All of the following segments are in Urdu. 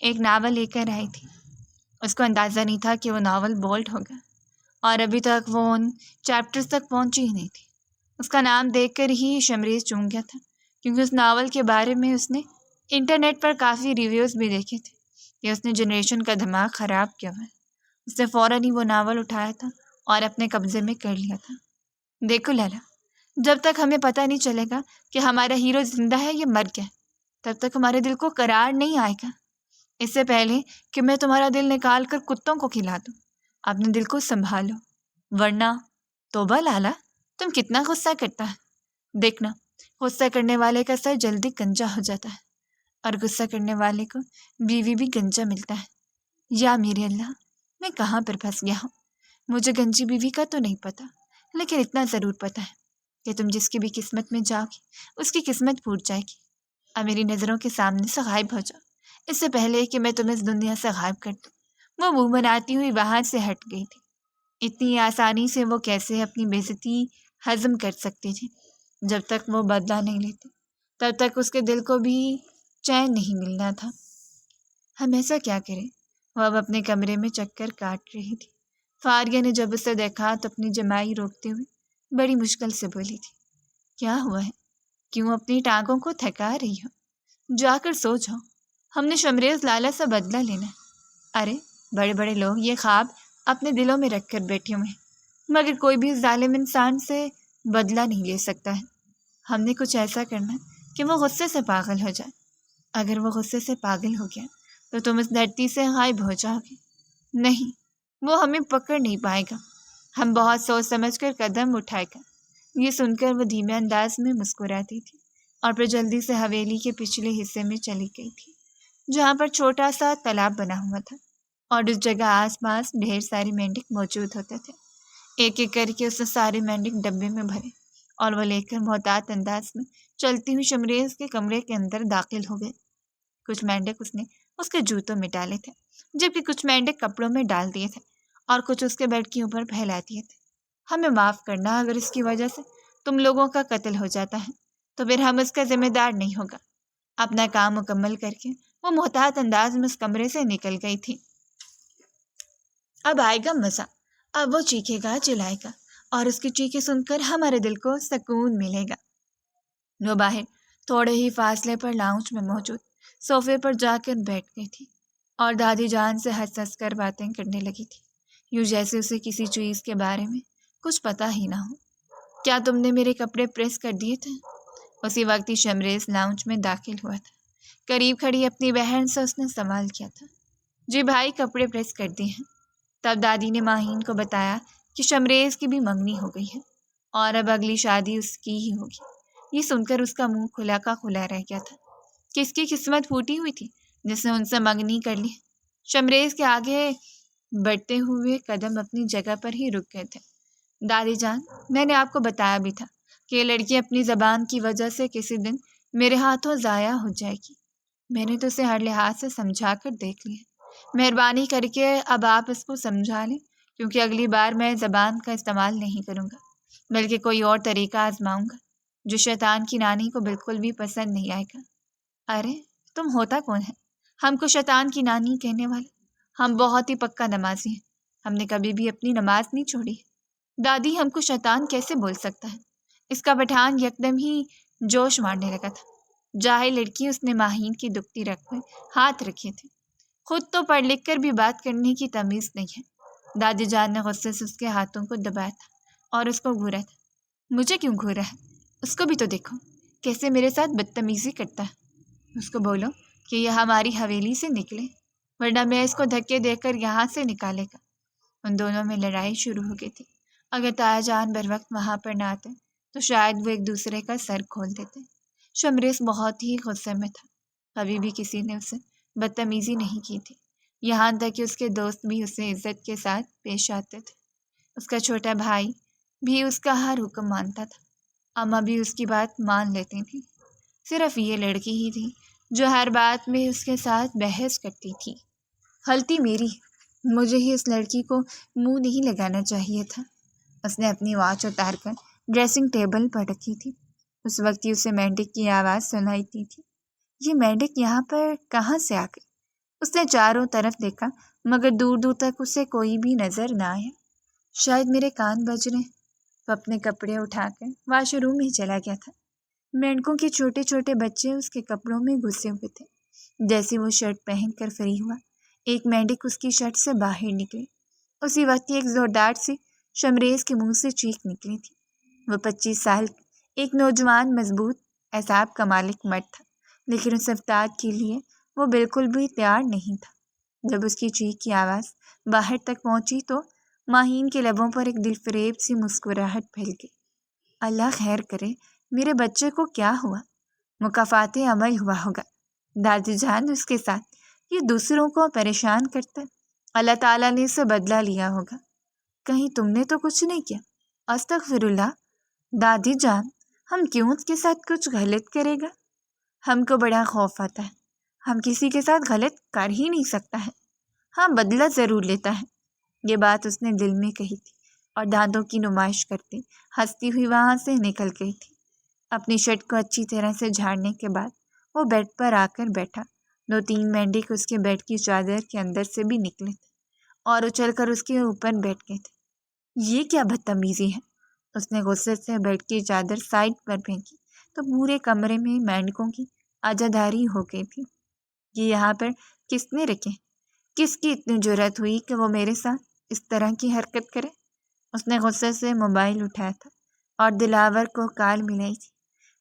ایک ناول لے کر آئی تھی۔ اس کو اندازہ نہیں تھا کہ وہ ناول بولڈ ہوگا، اور ابھی تک وہ ان چیپٹرز تک پہنچی ہی نہیں تھی۔ اس کا نام دیکھ کر ہی شمریز چونک گیا تھا، کیونکہ اس ناول کے بارے میں اس نے انٹرنیٹ پر کافی ریویوز بھی دیکھے تھے کہ اس نے جنریشن کا دماغ خراب کیا ہوا ہے۔ اس نے فوراً ہی وہ ناول اٹھایا تھا اور اپنے قبضے میں کر لیا تھا۔ دیکھو لیلا، جب تک ہمیں پتہ نہیں چلے گا کہ ہمارا ہیرو زندہ ہے یا مر گیا، تب تک ہمارے دل کو قرار نہیں آئے گا۔ اس سے پہلے کہ میں تمہارا دل نکال کر کتوں کو کھلا دوں، اپنے دل کو سنبھالو، ورنہ توبہ لالا، تم کتنا غصہ کرتا ہے۔ دیکھنا، غصہ کرنے والے کا سر جلدی گنجا ہو جاتا ہے، اور غصہ کرنے والے کو بیوی بھی گنجا ملتا ہے۔ یا میرے اللہ، میں کہاں پر پھنس گیا ہوں۔ مجھے گنجی بیوی کا تو نہیں پتہ، لیکن اتنا ضرور پتہ ہے کہ تم جس کی بھی قسمت میں جاؤ گی، اس کی قسمت پھوٹ جائے گی۔ اب میری نظروں کے سامنے سے غائب ہو جاؤ، اس سے پہلے کہ میں تمہیں اس دنیا سے غائب کر دوں۔ وہ منہ بناتی ہوئی وہاں سے ہٹ گئی تھی۔ اتنی آسانی سے وہ کیسے اپنی بے عزتی ہضم کر سکتی تھی؟ جب تک وہ بدلہ نہیں لیتی، تب تک اس کے دل کو بھی چین نہیں ملنا تھا۔ ہم ایسا کیا کریں؟ وہ اب اپنے کمرے میں چکر کاٹ رہی تھی۔ فاریہ نے جب اسے دیکھا تو اپنی جمائی روکتے ہوئے بڑی مشکل سے بولی تھی، کیا ہوا ہے؟ کیوں اپنی ٹانگوں کو تھکا رہی ہو؟ جا کر سو جاؤ، ہم نے شمریز لالا سے بدلہ لینا ہے۔ ارے بڑے بڑے لوگ یہ خواب اپنے دلوں میں رکھ کر بیٹھے ہوئے ہیں، مگر کوئی بھی ظالم انسان سے بدلہ نہیں لے سکتا ہے۔ ہم نے کچھ ایسا کرنا ہے کہ وہ غصے سے پاگل ہو جائے۔ اگر وہ غصے سے پاگل ہو گیا تو تم اس دھرتی سے غائب ہو جاؤ گے۔ نہیں، وہ ہمیں پکڑ نہیں پائے گا۔ ہم بہت سوچ سمجھ کر قدم اٹھائے گا۔ یہ سن کر وہ دھیمے انداز میں مسکراتی تھی، اور پھر جلدی سے حویلی کے پچھلے حصے میں چلی گئی تھی، جہاں پر چھوٹا سا تالاب بنا ہوا تھا، اور اس جگہ آس پاس ڈھیر سارے مینڈک موجود ہوتے تھے۔ ایک ایک کر کے اس نے سارے مینڈک ڈبے میں بھرے، اور وہ لے کر محتاط انداز میں چلتی ہوئی شمریز کے کمرے کے اندر داخل ہو گئے۔ کچھ مینڈک اس نے اس کے جوتوں میں ڈالے تھے، جبکہ کچھ مینڈک کپڑوں میں ڈال دیے تھے، اور کچھ اس کے بیڈ کے اوپر پھیلا دیے تھے۔ ہمیں معاف کرنا اگر اس کی وجہ سے تم لوگوں کا قتل ہو جاتا ہے، تو پھر ہم اس کا ذمہ دار نہیں ہوگا۔ اپنا کام مکمل کر کے وہ محتاط انداز میں اس کمرے سے نکل گئی تھی۔ اب آئے گا مزہ، اب وہ چیخے گا، چلائے گا، اور اس کی چیخیں سن کر ہمارے دل کو سکون ملے گا۔ وہ باہر تھوڑے ہی فاصلے پر لاؤنج میں موجود صوفے پر جا کر بیٹھ گئی تھی، اور دادی جان سے ہنس ہنس کر باتیں کرنے لگی تھی، یوں جیسے اسے کسی چیز کے بارے میں کچھ پتہ ہی نہ ہو۔ کیا تم نے میرے کپڑے پریس کر دیے تھے؟ اسی وقت ہی شمریز لاؤنج میں داخل ہوا تھا۔ قریب کھڑی اپنی بہن سے اس نے سوال کیا تھا۔ جی بھائی، کپڑے پریس کر دیے ہیں۔ تب دادی نے ماہین کو بتایا کہ شمریز کی بھی منگنی ہو گئی ہے، اور اب اگلی شادی اس کی ہی ہوگی۔ یہ سن کر اس کا منہ کھلا کا کھلا رہ گیا تھا۔ کس کی قسمت پھوٹی ہوئی تھی جس نے ان سے منگنی کر لی؟ شمریز کے آگے بڑھتے ہوئے قدم اپنی جگہ پر ہی رک گئے تھے۔ دادی جان، میں نے آپ کو بتایا بھی تھا کہ یہ لڑکی اپنی زبان کی وجہ سے کسی دن میرے ہاتھوں ضائع ہو جائے گی۔ میں نے تو اسے ہر لحاظ سے سمجھا کر دیکھ لیا۔ مہربانی کر کے اب آپ اس کو سمجھا لیں، کیونکہ اگلی بار میں زبان کا استعمال نہیں کروں گا، بلکہ کوئی اور طریقہ آزماؤں گا جو شیطان کی نانی کو بالکل بھی پسند نہیں آئے گا۔ ارے تم ہوتا کون ہے ہم کو شیطان کی نانی کہنے والے؟ ہم بہت ہی پکا نمازی ہیں، ہم نے کبھی بھی اپنی نماز نہیں چھوڑی۔ دادی، ہم کو شیطان کیسے بول سکتا ہے؟ اس کا پٹھان یکدم ہی جوش مارنے لگا تھا۔ جاہل لڑکی، اس نے ماہین کی دکھتی رگ میں ہاتھ رکھے تھے۔ خود تو پڑھ لکھ کر بھی بات کرنے کی تمیز نہیں ہے۔ دادی جان نے غصے سے اس کے ہاتھوں کو دبایا تھا اور اس کو گھورا تھا۔ مجھے کیوں گھورا ہے؟ اس کو بھی تو دیکھو کیسے میرے ساتھ بدتمیزی کرتا ہے۔ اس کو بولو کہ یہ ہماری حویلی سے نکلے، ورنہ میں اس کو دھکے دے کر یہاں سے نکالے گا۔ ان دونوں میں لڑائی شروع ہو گئی تھی۔ اگر تایا جان بر وقت وہاں پر نہ آتے تو شاید وہ ایک دوسرے کا سر کھول دیتے۔ شمریز بہت ہی غصے میں تھا۔ کبھی بھی کسی نے اسے بدتمیزی نہیں کی تھی، یہاں تک کہ اس کے دوست بھی اسے عزت کے ساتھ پیش آتے تھے۔ اس کا چھوٹا بھائی بھی اس کا ہر حکم مانتا تھا، اماں بھی اس کی بات مان لیتی تھی۔ صرف یہ لڑکی ہی تھی جو ہر بات میں اس کے ساتھ بحث کرتی تھی۔ غلطی میری، مجھے ہی اس لڑکی کو منہ نہیں لگانا چاہیے تھا۔ اس نے اپنی واچ اتار کر ڈریسنگ ٹیبل پر رکھی تھی۔ اس وقت ہی اسے مینڈک کی آواز سنائی دی تھی۔ یہ مینڈک یہاں پر کہاں سے آ گئی؟ اس نے چاروں طرف دیکھا مگر دور دور تک اسے کوئی بھی نظر نہ آیا۔ شاید میرے کان بج رہے ہیں۔ وہ اپنے کپڑے اٹھا کر واش روم میں چلا گیا تھا۔ مینڈکوں کے چھوٹے چھوٹے بچے اس کے کپڑوں میں گھسے ہوئے تھے۔ جیسے وہ شرٹ پہن کر فری ہوا، ایک مینڈک اس کی شرٹ سے باہر نکلی۔ اسی وقت ایک زوردار سی شمریز کے منہ سے چیخ نکلی تھی۔ وہ 25 سال ایک نوجوان مضبوط اعصاب کا مالک مرد تھا، لیکن اس افطار کے لیے وہ بالکل بھی تیار نہیں تھا۔ جب اس کی چیخ کی آواز باہر تک پہنچی تو ماہین کے لبوں پر ایک دل فریب سی مسکراہٹ پھیل گئی۔ اللہ خیر کرے میرے بچے کو کیا ہوا؟ مکافات عمل ہوا ہوگا۔ دادی جان اس کے ساتھ، یہ دوسروں کو پریشان کرتا ہے، اللہ تعالیٰ نے اسے بدلہ لیا ہوگا۔ کہیں تم نے تو کچھ نہیں کیا؟ استغفر اللہ دادی جان، ہم کیوں اس کے ساتھ کچھ غلط کرے گا؟ ہم کو بڑا خوف آتا ہے، ہم کسی کے ساتھ غلط کر ہی نہیں سکتا ہے۔ ہاں بدلہ ضرور لیتا ہے۔ یہ بات اس نے دل میں کہی تھی اور دانتوں کی نمائش کرتی ہنستی ہوئی وہاں سے نکل گئی تھی۔ اپنی شرٹ کو اچھی طرح سے جھاڑنے کے بعد وہ بیڈ پر آ کر بیٹھا۔ 2-3 مینڈک اس کے بیڈ کی چادر کے اندر سے بھی نکلے تھے اور اچھل کر اس کے اوپر بیٹھ گئے تھے۔ یہ کیا بدتمیزی ہے؟ اس نے غصے سے بیڈ کی چادر سائڈ پر پھینکی تو پورے کمرے میں مینڈکوں کی آجاداری ہو گئی تھی۔ یہ یہاں پر کس نے رکھے؟ کس کی اتنی جرأت ہوئی کہ وہ میرے ساتھ اس طرح کی حرکت کرے؟ اس نے غصے سے موبائل اٹھایا تھا اور دلاور کو کال ملائی تھی۔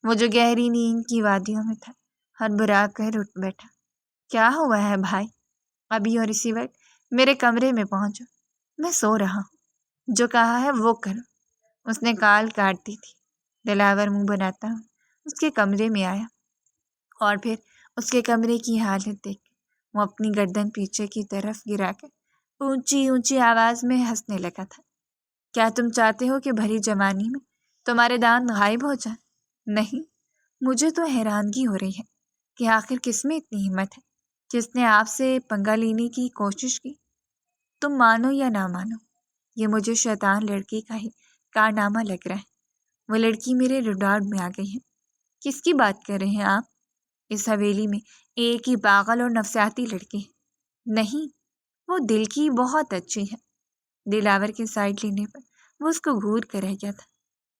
وہ جو گہری نیند کی وادیوں میں تھا، ہڑبڑا کر اٹھ بیٹھا۔ کیا ہوا ہے بھائی؟ ابھی اور اسی وقت میرے کمرے میں پہنچو، میں سو رہا ہوں، جو کہا ہے وہ کرو۔ اس نے کال کاٹ دی تھی۔ دلاور منہ بناتا ہوں اس کے کمرے میں آیا اور پھر اس کے کمرے کی حالت دیکھ وہ اپنی گردن پیچھے کی طرف گرا کر اونچی اونچی آواز میں ہنسنے لگا تھا۔ کیا تم چاہتے ہو کہ بھری جوانی میں تمہارے دانت غائب ہو جائیں؟ نہیں، مجھے تو حیرانگی ہو رہی ہے کہ آخر کس میں اتنی ہمت ہے جس نے آپ سے پنگا لینے کی کوشش کی۔ تم مانو یا نہ مانو، یہ مجھے شیطان لڑکی کا ہی کارنامہ لگ رہا ہے۔ وہ لڑکی میرے ریڈار میں آ گئی ہے۔ کس کی بات کر رہے ہیں آپ؟ اس حویلی میں ایک ہی پاگل اور نفسیاتی لڑکی ہے۔ نہیں، وہ دل کی بہت اچھی ہے۔ دلاور کے سائڈ لینے پر وہ اس کو گھور کر رہ گیا تھا۔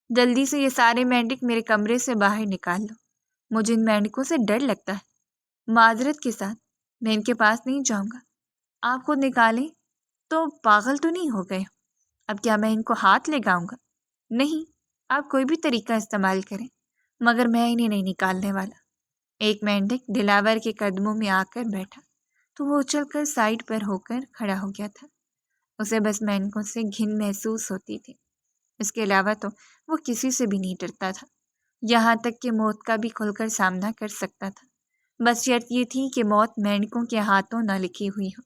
جلدی سے یہ سارے مینڈک میرے کمرے سے باہر نکال لو، مجھے ان مینڈکوں سے ڈر لگتا ہے۔ معذرت کے ساتھ میں ان کے پاس نہیں جاؤں گا، آپ خود نکالیں تو پاگل تو نہیں ہو گئے؟ اب کیا میں ان کو ہاتھ لگاؤں گا؟ نہیں، آپ کوئی بھی طریقہ استعمال کریں مگر میں انہیں نہیں نکالنے والا۔ ایک مینڈک دلاور کے قدموں میں آ کر بیٹھا تو وہ اچھل کر سائڈ پر ہو کر کھڑا ہو گیا تھا۔ اسے بس مینڈکوں سے گھن محسوس ہوتی تھی، اس کے علاوہ تو وہ کسی سے بھی نہیں ڈرتا تھا، یہاں تک کہ موت کا بھی کھل کر سامنا کر سکتا تھا۔ بس شرط یہ تھی کہ موت مینڈکوں کے ہاتھوں نہ لکھی ہوئی ہو۔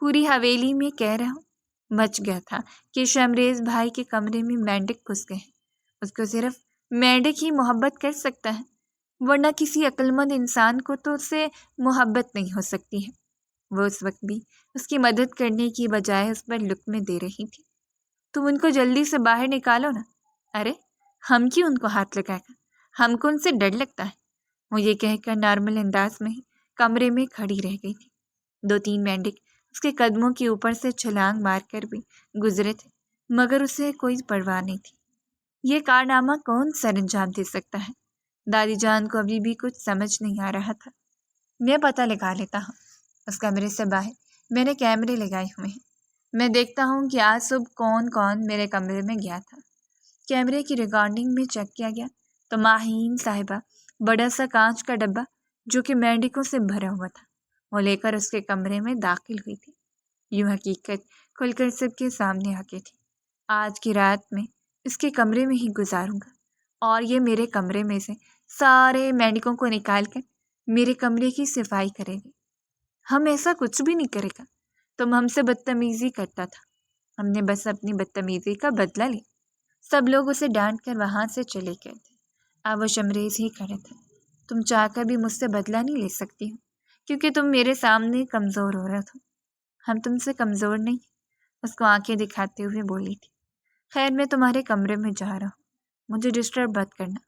پوری حویلی میں کہہ رہا ہوں بچ گیا تھا کہ شمریز بھائی کے کمرے میں مینڈک گھس گئے۔ اس کو صرف مینڈک ہی محبت کر سکتا ہے، ورنہ کسی عقل مند انسان کو تو اس سے محبت نہیں ہو سکتی ہے۔ وہ اس وقت بھی اس کی مدد کرنے کی بجائے اس پر لقمے دے رہی تھی۔ تم ان کو جلدی سے باہر نکالو نا۔ ارے ہم کیوں ان کو ہاتھ لگائے گا، ہم کو ان سے ڈر لگتا ہے۔ وہ یہ کہہ کر نارمل انداز میں ہی کمرے میں کھڑی رہ گئی تھی۔ 2-3 مینڈک اس کے قدموں کے اوپر سے چھلانگ مار کر بھی گزرے تھے مگر اسے کوئی پرواہ نہیں تھی۔ یہ کارنامہ کون سر انجام دے سکتا ہے؟ دادی جان کو ابھی بھی کچھ سمجھ نہیں آ رہا تھا۔ میں پتہ لگا لیتا ہوں۔ اس کمرے سے باہر میں نے کیمرے لگائے ہوئے ہیں، میں دیکھتا ہوں کہ آج صبح کون کون میرے کمرے میں گیا تھا۔ کیمرے کی ریکارڈنگ میں چیک کیا گیا تو ماہین صاحبہ بڑا سا کانچ کا ڈبہ جو کہ مینڈکوں سے بھرا ہوا تھا وہ لے کر اس کے کمرے میں داخل ہوئی تھی۔ یوں حقیقت کھل کر سب کے سامنے آ گئی تھی۔ آج کی رات میں اس کے کمرے میں ہی گزاروں گا اور یہ میرے کمرے میں سے سارے مینڈکوں کو نکال کر میرے کمرے کی صفائی کرے گی۔ ہم ایسا کچھ بھی نہیں کرے گا، تم ہم سے بدتمیزی کرتا تھا، ہم نے بس اپنی بدتمیزی کا بدلہ لیا۔ سب لوگ اسے ڈانٹ کر وہاں سے چلے گئے تھے۔ اب وہ شمریز ہی کھڑے تھے۔ تم چاہ کر بھی مجھ سے بدلہ نہیں لے سکتی ہو کیونکہ تم میرے سامنے کمزور ہو رہا تھا۔ ہم تم سے کمزور نہیں، اس کو آنکھیں دکھاتے ہوئے بولی تھی۔ خیر میں تمہارے کمرے میں جا رہا ہوں، مجھے ڈسٹرب مت کرنا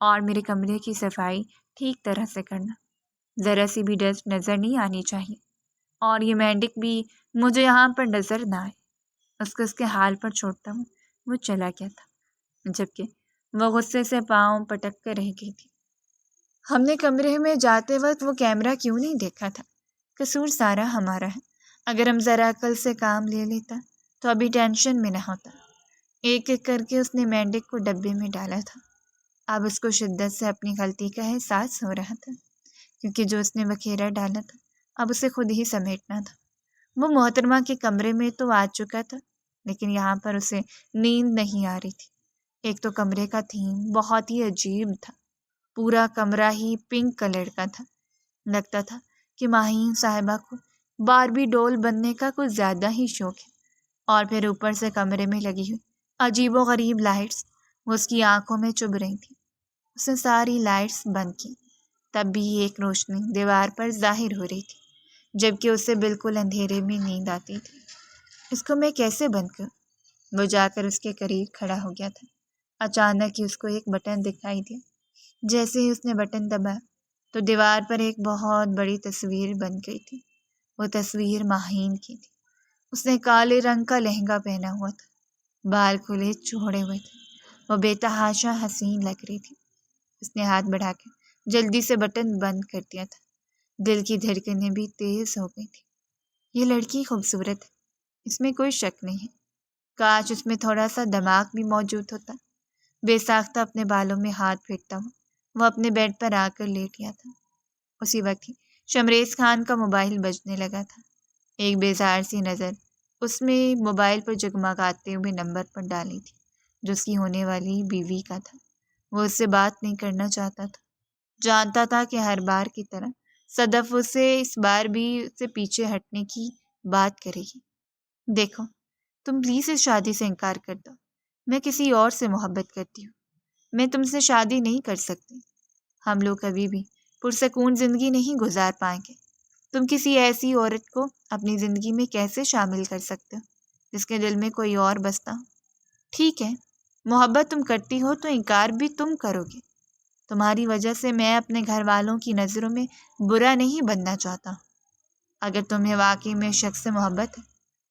اور میرے کمرے کی صفائی ٹھیک طرح سے کرنا، ذرا سی بھی ڈسٹ نظر نہیں آنی چاہیے۔ اور یہ مینڈک بھی مجھے یہاں پر نظر نہ آئے۔ اس کے حال پر چھوڑتا ہوں وہ چلا گیا تھا، جبکہ وہ غصے سے پاؤں پٹک کر رہ گئی تھی۔ ہم نے کمرے میں جاتے وقت وہ کیمرہ کیوں نہیں دیکھا تھا؟ قصور سارا ہمارا ہے۔ اگر ہم ذرا عقل سے کام لے لیتا تو ابھی ٹینشن میں نہ ہوتا۔ ایک ایک کر کے اس نے مینڈک کو ڈبے میں ڈالا تھا۔ اب اس کو شدت سے اپنی غلطی کا احساس ہو رہا تھا، کیونکہ جو اس نے بکھیرا ڈالا تھا اب اسے خود ہی سمیٹنا تھا۔ وہ محترمہ کے کمرے میں تو آ چکا تھا، لیکن یہاں پر اسے نیند نہیں آ رہی تھی۔ ایک تو کمرے کا تھیم بہت ہی عجیب تھا، پورا کمرہ ہی پنک کلر کا تھا۔ لگتا تھا کہ ماہین صاحبہ کو باربی ڈول بننے کا کچھ زیادہ ہی شوق ہے۔ اور پھر اوپر سے کمرے میں لگی ہوئی عجیب و غریب لائٹس وہ اس کی آنکھوں میں چبھ رہی تھی۔ اس نے ساری لائٹس بند کی، تب بھی ایک روشنی دیوار پر ظاہر ہو رہی تھی، جبکہ اسے بالکل اندھیرے میں نیند آتی تھی۔ اس کو میں کیسے بند کروں؟ وہ جا کر اس کے قریب کھڑا ہو گیا تھا۔ اچانک ہی اس کو ایک بٹن دکھائی دیا۔ جیسے ہی اس نے بٹن دبایا تو دیوار پر ایک بہت بڑی تصویر بن گئی تھی۔ وہ تصویر ماہین کی تھی۔ اس نے کالے رنگ کا لہنگا پہنا ہوا تھا، بال کھلے چھوڑے ہوئے تھے۔ وہ بے تحاشا حسین لگ رہی تھی۔ اس نے ہاتھ بڑھا کر جلدی سے بٹن بند کر دیا تھا۔ دل کی دھڑکنیں بھی تیز ہو گئی تھی۔ یہ لڑکی خوبصورت ہے، اس میں کوئی شک نہیں ہے۔ کاش اس میں تھوڑا سا دماغ بھی موجود ہوتا۔ بے ساختہ اپنے بالوں میں ہاتھ پھیرتا ہوا وہ اپنے بیڈ پر آ کر لیٹ گیا تھا۔ اسی وقت ہی شمریز خان کا موبائل بجنے لگا تھا۔ ایک بیزار سی نظر اس میں موبائل پر جگمگاتے ہوئے نمبر پر ڈالی تھی، جو اس کی ہونے والی بیوی کا تھا۔ وہ اس سے بات نہیں کرنا چاہتا تھا، جانتا تھا کہ ہر بار کی طرح صدف اسے اس بار بھی اس سے پیچھے ہٹنے کی بات کرے گی۔ دیکھو، تم پلیز اس شادی سے انکار کر دو۔ میں کسی اور سے محبت کرتی ہوں، میں تم سے شادی نہیں کر سکتی۔ ہم لوگ کبھی بھی پرسکون زندگی نہیں گزار پائیں گے۔ تم کسی ایسی عورت کو اپنی زندگی میں کیسے شامل کر سکتے ہو جس کے دل میں کوئی اور بستا ہو؟ ٹھیک ہے، محبت تم کرتی ہو تو انکار بھی تم کرو گے۔ تمہاری وجہ سے میں اپنے گھر والوں کی نظروں میں برا نہیں بننا چاہتا۔ اگر تمہیں واقعی میں شخص سے محبت ہے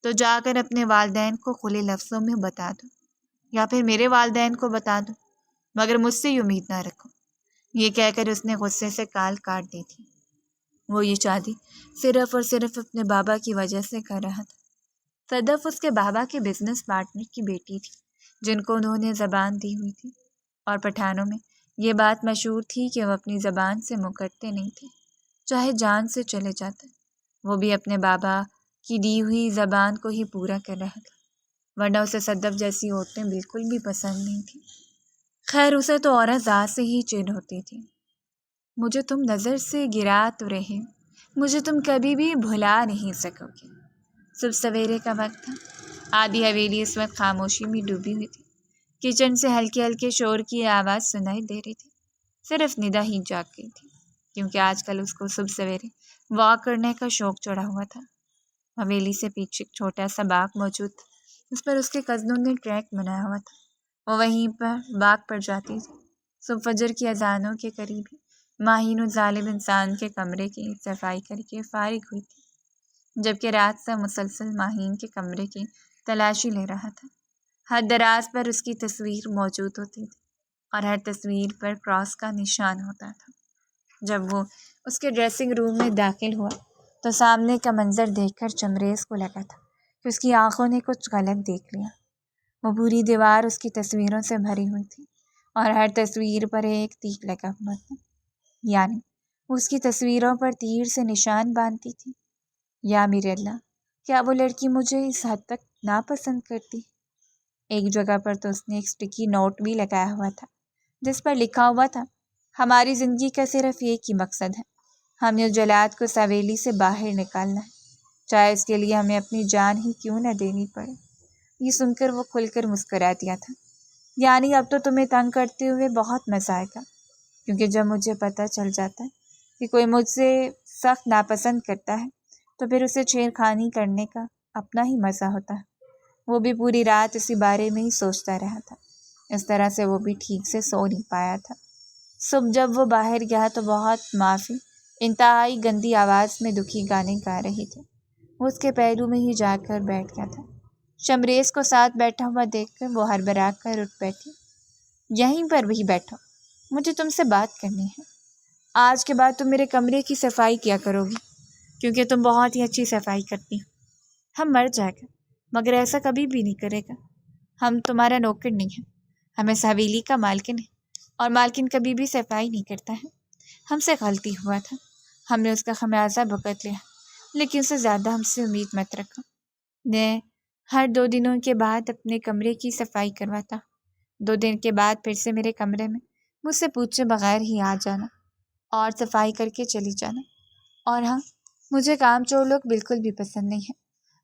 تو جا کر اپنے والدین کو کھلے لفظوں میں بتا دو، یا پھر میرے والدین کو بتا دو، مگر مجھ سے یہ امید نہ رکھو۔ یہ کہہ کر اس نے غصے سے کال کاٹ دی تھی۔ وہ یہ شادی صرف اور صرف اپنے بابا کی وجہ سے کر رہا تھا۔ صدف اس کے بابا کے بزنس پارٹنر کی بیٹی تھی، جن کو انہوں نے زبان دی ہوئی تھی، اور پٹھانوں میں یہ بات مشہور تھی کہ وہ اپنی زبان سے مکرتے نہیں تھے، چاہے جان سے چلے جاتے۔ وہ بھی اپنے بابا کی دی ہوئی زبان کو ہی پورا کر رہا تھا، ورنہ اسے صدف جیسی عورتیں بالکل بھی پسند نہیں تھیں۔ خیر، اسے تو عورت ذات سے ہی چڑ ہوتی تھی۔ مجھے تم نظر سے گرا تو رہے، مجھے تم کبھی بھی بھلا نہیں سکو گے۔ صبح سویرے کا وقت تھا۔ آدھی حویلی اس وقت خاموشی میں ڈوبی ہوئی تھی۔ کچن سے ہلکے ہلکے شور کی آواز سنائی دے رہی تھی۔ صرف ندا ہی جاگ گئی تھی، کیونکہ آج کل اس کو صبح سویرے واک کرنے کا شوق چڑھا ہوا تھا۔ حویلی سے پیچھے ایک چھوٹا سا باغ موجود تھا، اس پر اس کے کزنوں نے ٹریک بنایا ہوا تھا۔ وہ وہیں پر باغ پر جاتی تھی۔ صبح فجر کی اذانوں کے قریب ہی ماہین و ظالم انسان کے کمرے کی صفائی کر کے فارغ ہوئی تھی، جبکہ رات سے مسلسل ماہین کے کمرے کی تلاشی لے رہا تھا۔ ہر دراز پر اس کی تصویر موجود ہوتی تھی، اور ہر تصویر پر کراس کا نشان ہوتا تھا۔ جب وہ اس کے ڈریسنگ روم میں داخل ہوا تو سامنے کا منظر دیکھ کر چمریز کو لگا تھا کہ اس کی آنکھوں نے کچھ غلط دیکھ لیا۔ وہ پوری دیوار اس کی تصویروں سے بھری ہوئی تھی، اور ہر تصویر پر ایک تیر لگا ہوا تھا، یعنی وہ اس کی تصویروں پر تیر سے نشان باندھتی تھی۔ یا میرے اللہ، کیا وہ لڑکی مجھے اس حد تک ناپسند کرتی؟ ایک جگہ پر تو اس نے ایک سٹیکی نوٹ بھی لگایا ہوا تھا، جس پر لکھا ہوا تھا، ہماری زندگی کا صرف ایک ہی مقصد ہے، ہمیں اس جلاد کو حویلی سے باہر نکالنا ہے، چاہے اس کے لیے ہمیں اپنی جان ہی کیوں نہ دینی پڑے۔ یہ سن کر وہ کھل کر مسکرا دیا تھا۔ یعنی اب تو تمہیں تنگ کرتے ہوئے بہت مزہ آئے گا، کیونکہ جب مجھے پتہ چل جاتا ہے کہ کوئی مجھ سے سخت ناپسند کرتا ہے تو پھر اسے چھیڑخانی کرنے کا اپنا ہی مزہ ہوتا ہے۔ وہ بھی پوری رات اسی بارے میں ہی سوچتا رہا تھا۔ اس طرح سے وہ بھی ٹھیک سے سو نہیں پایا تھا۔ صبح جب وہ باہر گیا تو بہت معافی انتہائی گندی آواز میں دکھی گانے گا رہی تھی۔ وہ اس کے پہلو میں ہی جا کر بیٹھ گیا تھا۔ شمریز کو ساتھ بیٹھا ہوا دیکھ کر وہ ہڑبڑا کر اٹھ بیٹھی۔ یہیں پر وہی بیٹھو، مجھے تم سے بات کرنی ہے۔ آج کے بعد تم میرے کمرے کی صفائی کیا کرو گی، کیونکہ تم بہت ہی اچھی صفائی کرتی ہو۔ ہم مر جائے گا مگر ایسا کبھی بھی نہیں کرے گا۔ ہم تمہارا نوکر نہیں ہیں، ہم اس حویلی کا مالکن ہے، اور مالکن کبھی بھی صفائی نہیں کرتا ہے۔ ہم سے غلطی ہوا تھا، ہم نے اس کا خمیازہ بھگت لیا، لیکن اس سے زیادہ ہم سے امید مت رکھو۔ میں ہر 2 دنوں کے بعد اپنے کمرے کی صفائی کرواتا، 2 دن کے بعد پھر سے میرے کمرے میں مجھ سے پوچھے بغیر ہی آ جانا اور صفائی کر کے چلی جانا۔ اور ہاں، مجھے کام چور لوگ بالکل بھی پسند نہیں ہیں۔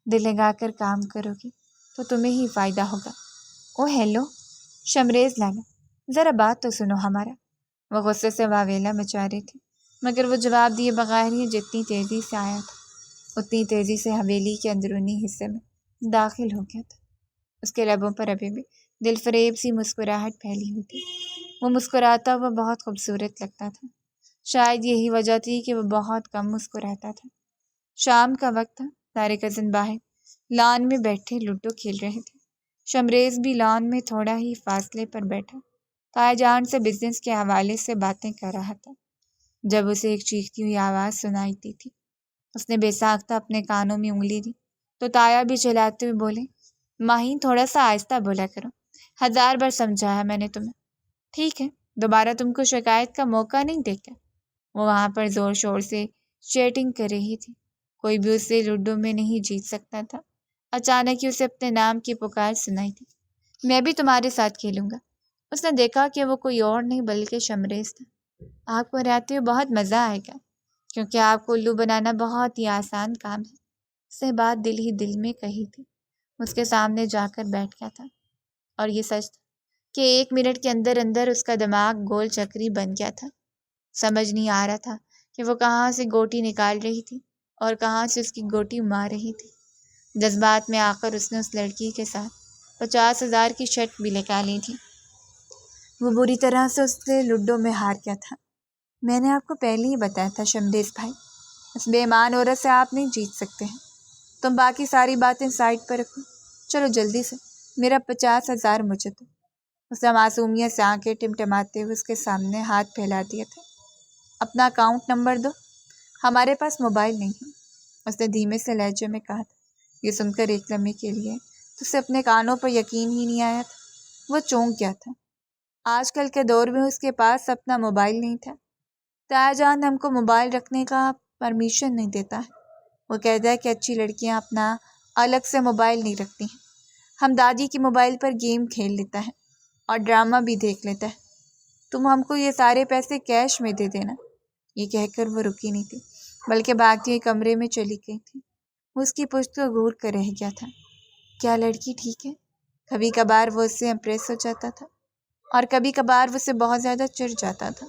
دل لگا کر کام کرو گی تو تمہیں ہی فائدہ ہوگا۔ او ہیلو شمریز لالا، ذرا بات تو سنو ہمارا۔ وہ غصے سے واویلا مچا رہی تھی، مگر وہ جواب دیے بغیر ہی جتنی تیزی سے آیا تھا اتنی تیزی سے حویلی کے اندرونی حصے میں داخل ہو گیا تھا۔ اس کے لبوں پر ابھی بھی دل فریب سی مسکراہٹ پھیلی ہوئی تھی۔ وہ مسکراتا ہوا بہت خوبصورت لگتا تھا، شاید یہی وجہ تھی کہ وہ بہت کم مسکراتا تھا۔ شام کا وقت تھا، سارے کزن باہر لان میں بیٹھے لوڈو کھیل رہے تھے۔ شمریز بھی لان میں تھوڑا ہی فاصلے پر بیٹھا تایا جان سے بزنس کے حوالے سے باتیں کر رہا تھا، جب اسے ایک چیختی ہوئی آواز سنائی دی تھی۔ اس نے بے ساختہ اپنے کانوں میں انگلی دی تو تایا بھی چلاتے ہوئے بولے، ماہین تھوڑا سا آہستہ بولا کرو، 1000 بار سمجھایا میں نے تمہیں۔ ٹھیک ہے، دوبارہ تم کو شکایت کا موقع نہیں دے گا۔ وہ وہاں پر زور شور سے چیٹنگ کر رہی تھی، کوئی بھی اسے لوڈو میں نہیں جیت سکتا تھا۔ اچانک ہی اسے اپنے نام کی پکار سنائی تھی، میں بھی تمہارے ساتھ کھیلوں گا۔ اس نے دیکھا کہ وہ کوئی اور نہیں بلکہ شمریز تھا۔ آپ کو رہتے ہوئے بہت مزہ آئے گا، کیونکہ آپ کو الو بنانا بہت ہی آسان کام ہے۔ اس نے بات دل ہی دل میں کہی تھی۔ اس کے سامنے جا کر بیٹھ گیا تھا، اور یہ سچ تھا کہ 1 منٹ کے اندر اندر اس کا دماغ گول چکری بن گیا تھا۔ سمجھ نہیں آ رہا تھا کہ وہ کہاں سے گوٹی نکال رہی تھی اور کہاں سے اس کی گوٹی مار رہی تھی۔ جذبات میں آ کر اس نے اس لڑکی کے ساتھ 50,000 کی شرط بھی لگا لی تھی۔ وہ بری طرح سے اس سے لوڈو میں ہار گیا تھا۔ میں نے آپ کو پہلے ہی بتایا تھا شمریز بھائی، اس بے ایمان عورت سے آپ نہیں جیت سکتے ہیں۔ تم باقی ساری باتیں سائڈ پر رکھو، چلو جلدی سے میرا 50,000 مجھے دو۔ اس نے معصومیت سے آنکھیں ٹمٹماتے ہوئے اس کے سامنے ہاتھ پھیلا دیا تھا۔ اپنا اکاؤنٹ نمبر دو۔ ہمارے پاس موبائل نہیں ہے، اس نے دھیمے سے لہجے میں کہا تھا۔ یہ سن کر ایک لمحے کے لیے تو اسے اپنے کانوں پر یقین ہی نہیں آیا تھا۔ وہ چونک گیا تھا۔ آج کل کے دور میں اس کے پاس اپنا موبائل نہیں تھا۔ تایا جان ہم کو موبائل رکھنے کا پرمیشن نہیں دیتا ہے۔ وہ کہتا ہے کہ اچھی لڑکیاں اپنا الگ سے موبائل نہیں رکھتی ہیں۔ ہم دادی کی موبائل پر گیم کھیل لیتا ہے اور ڈرامہ بھی دیکھ لیتا ہے۔ تم ہم کو یہ سارے پیسے کیش میں دے دینا۔ یہ کہہ کر وہ رکی نہیں تھی بلکہ بھاگتی ہوئی کمرے میں چلی گئی تھی۔ وہ اس کی پشت کو گھور کر رہ گیا تھا۔ کیا لڑکی ٹھیک ہے؟ کبھی کبھار وہ اس سے امپریس ہو جاتا تھا اور کبھی کبھار وہ اس سے بہت زیادہ چڑھ جاتا تھا،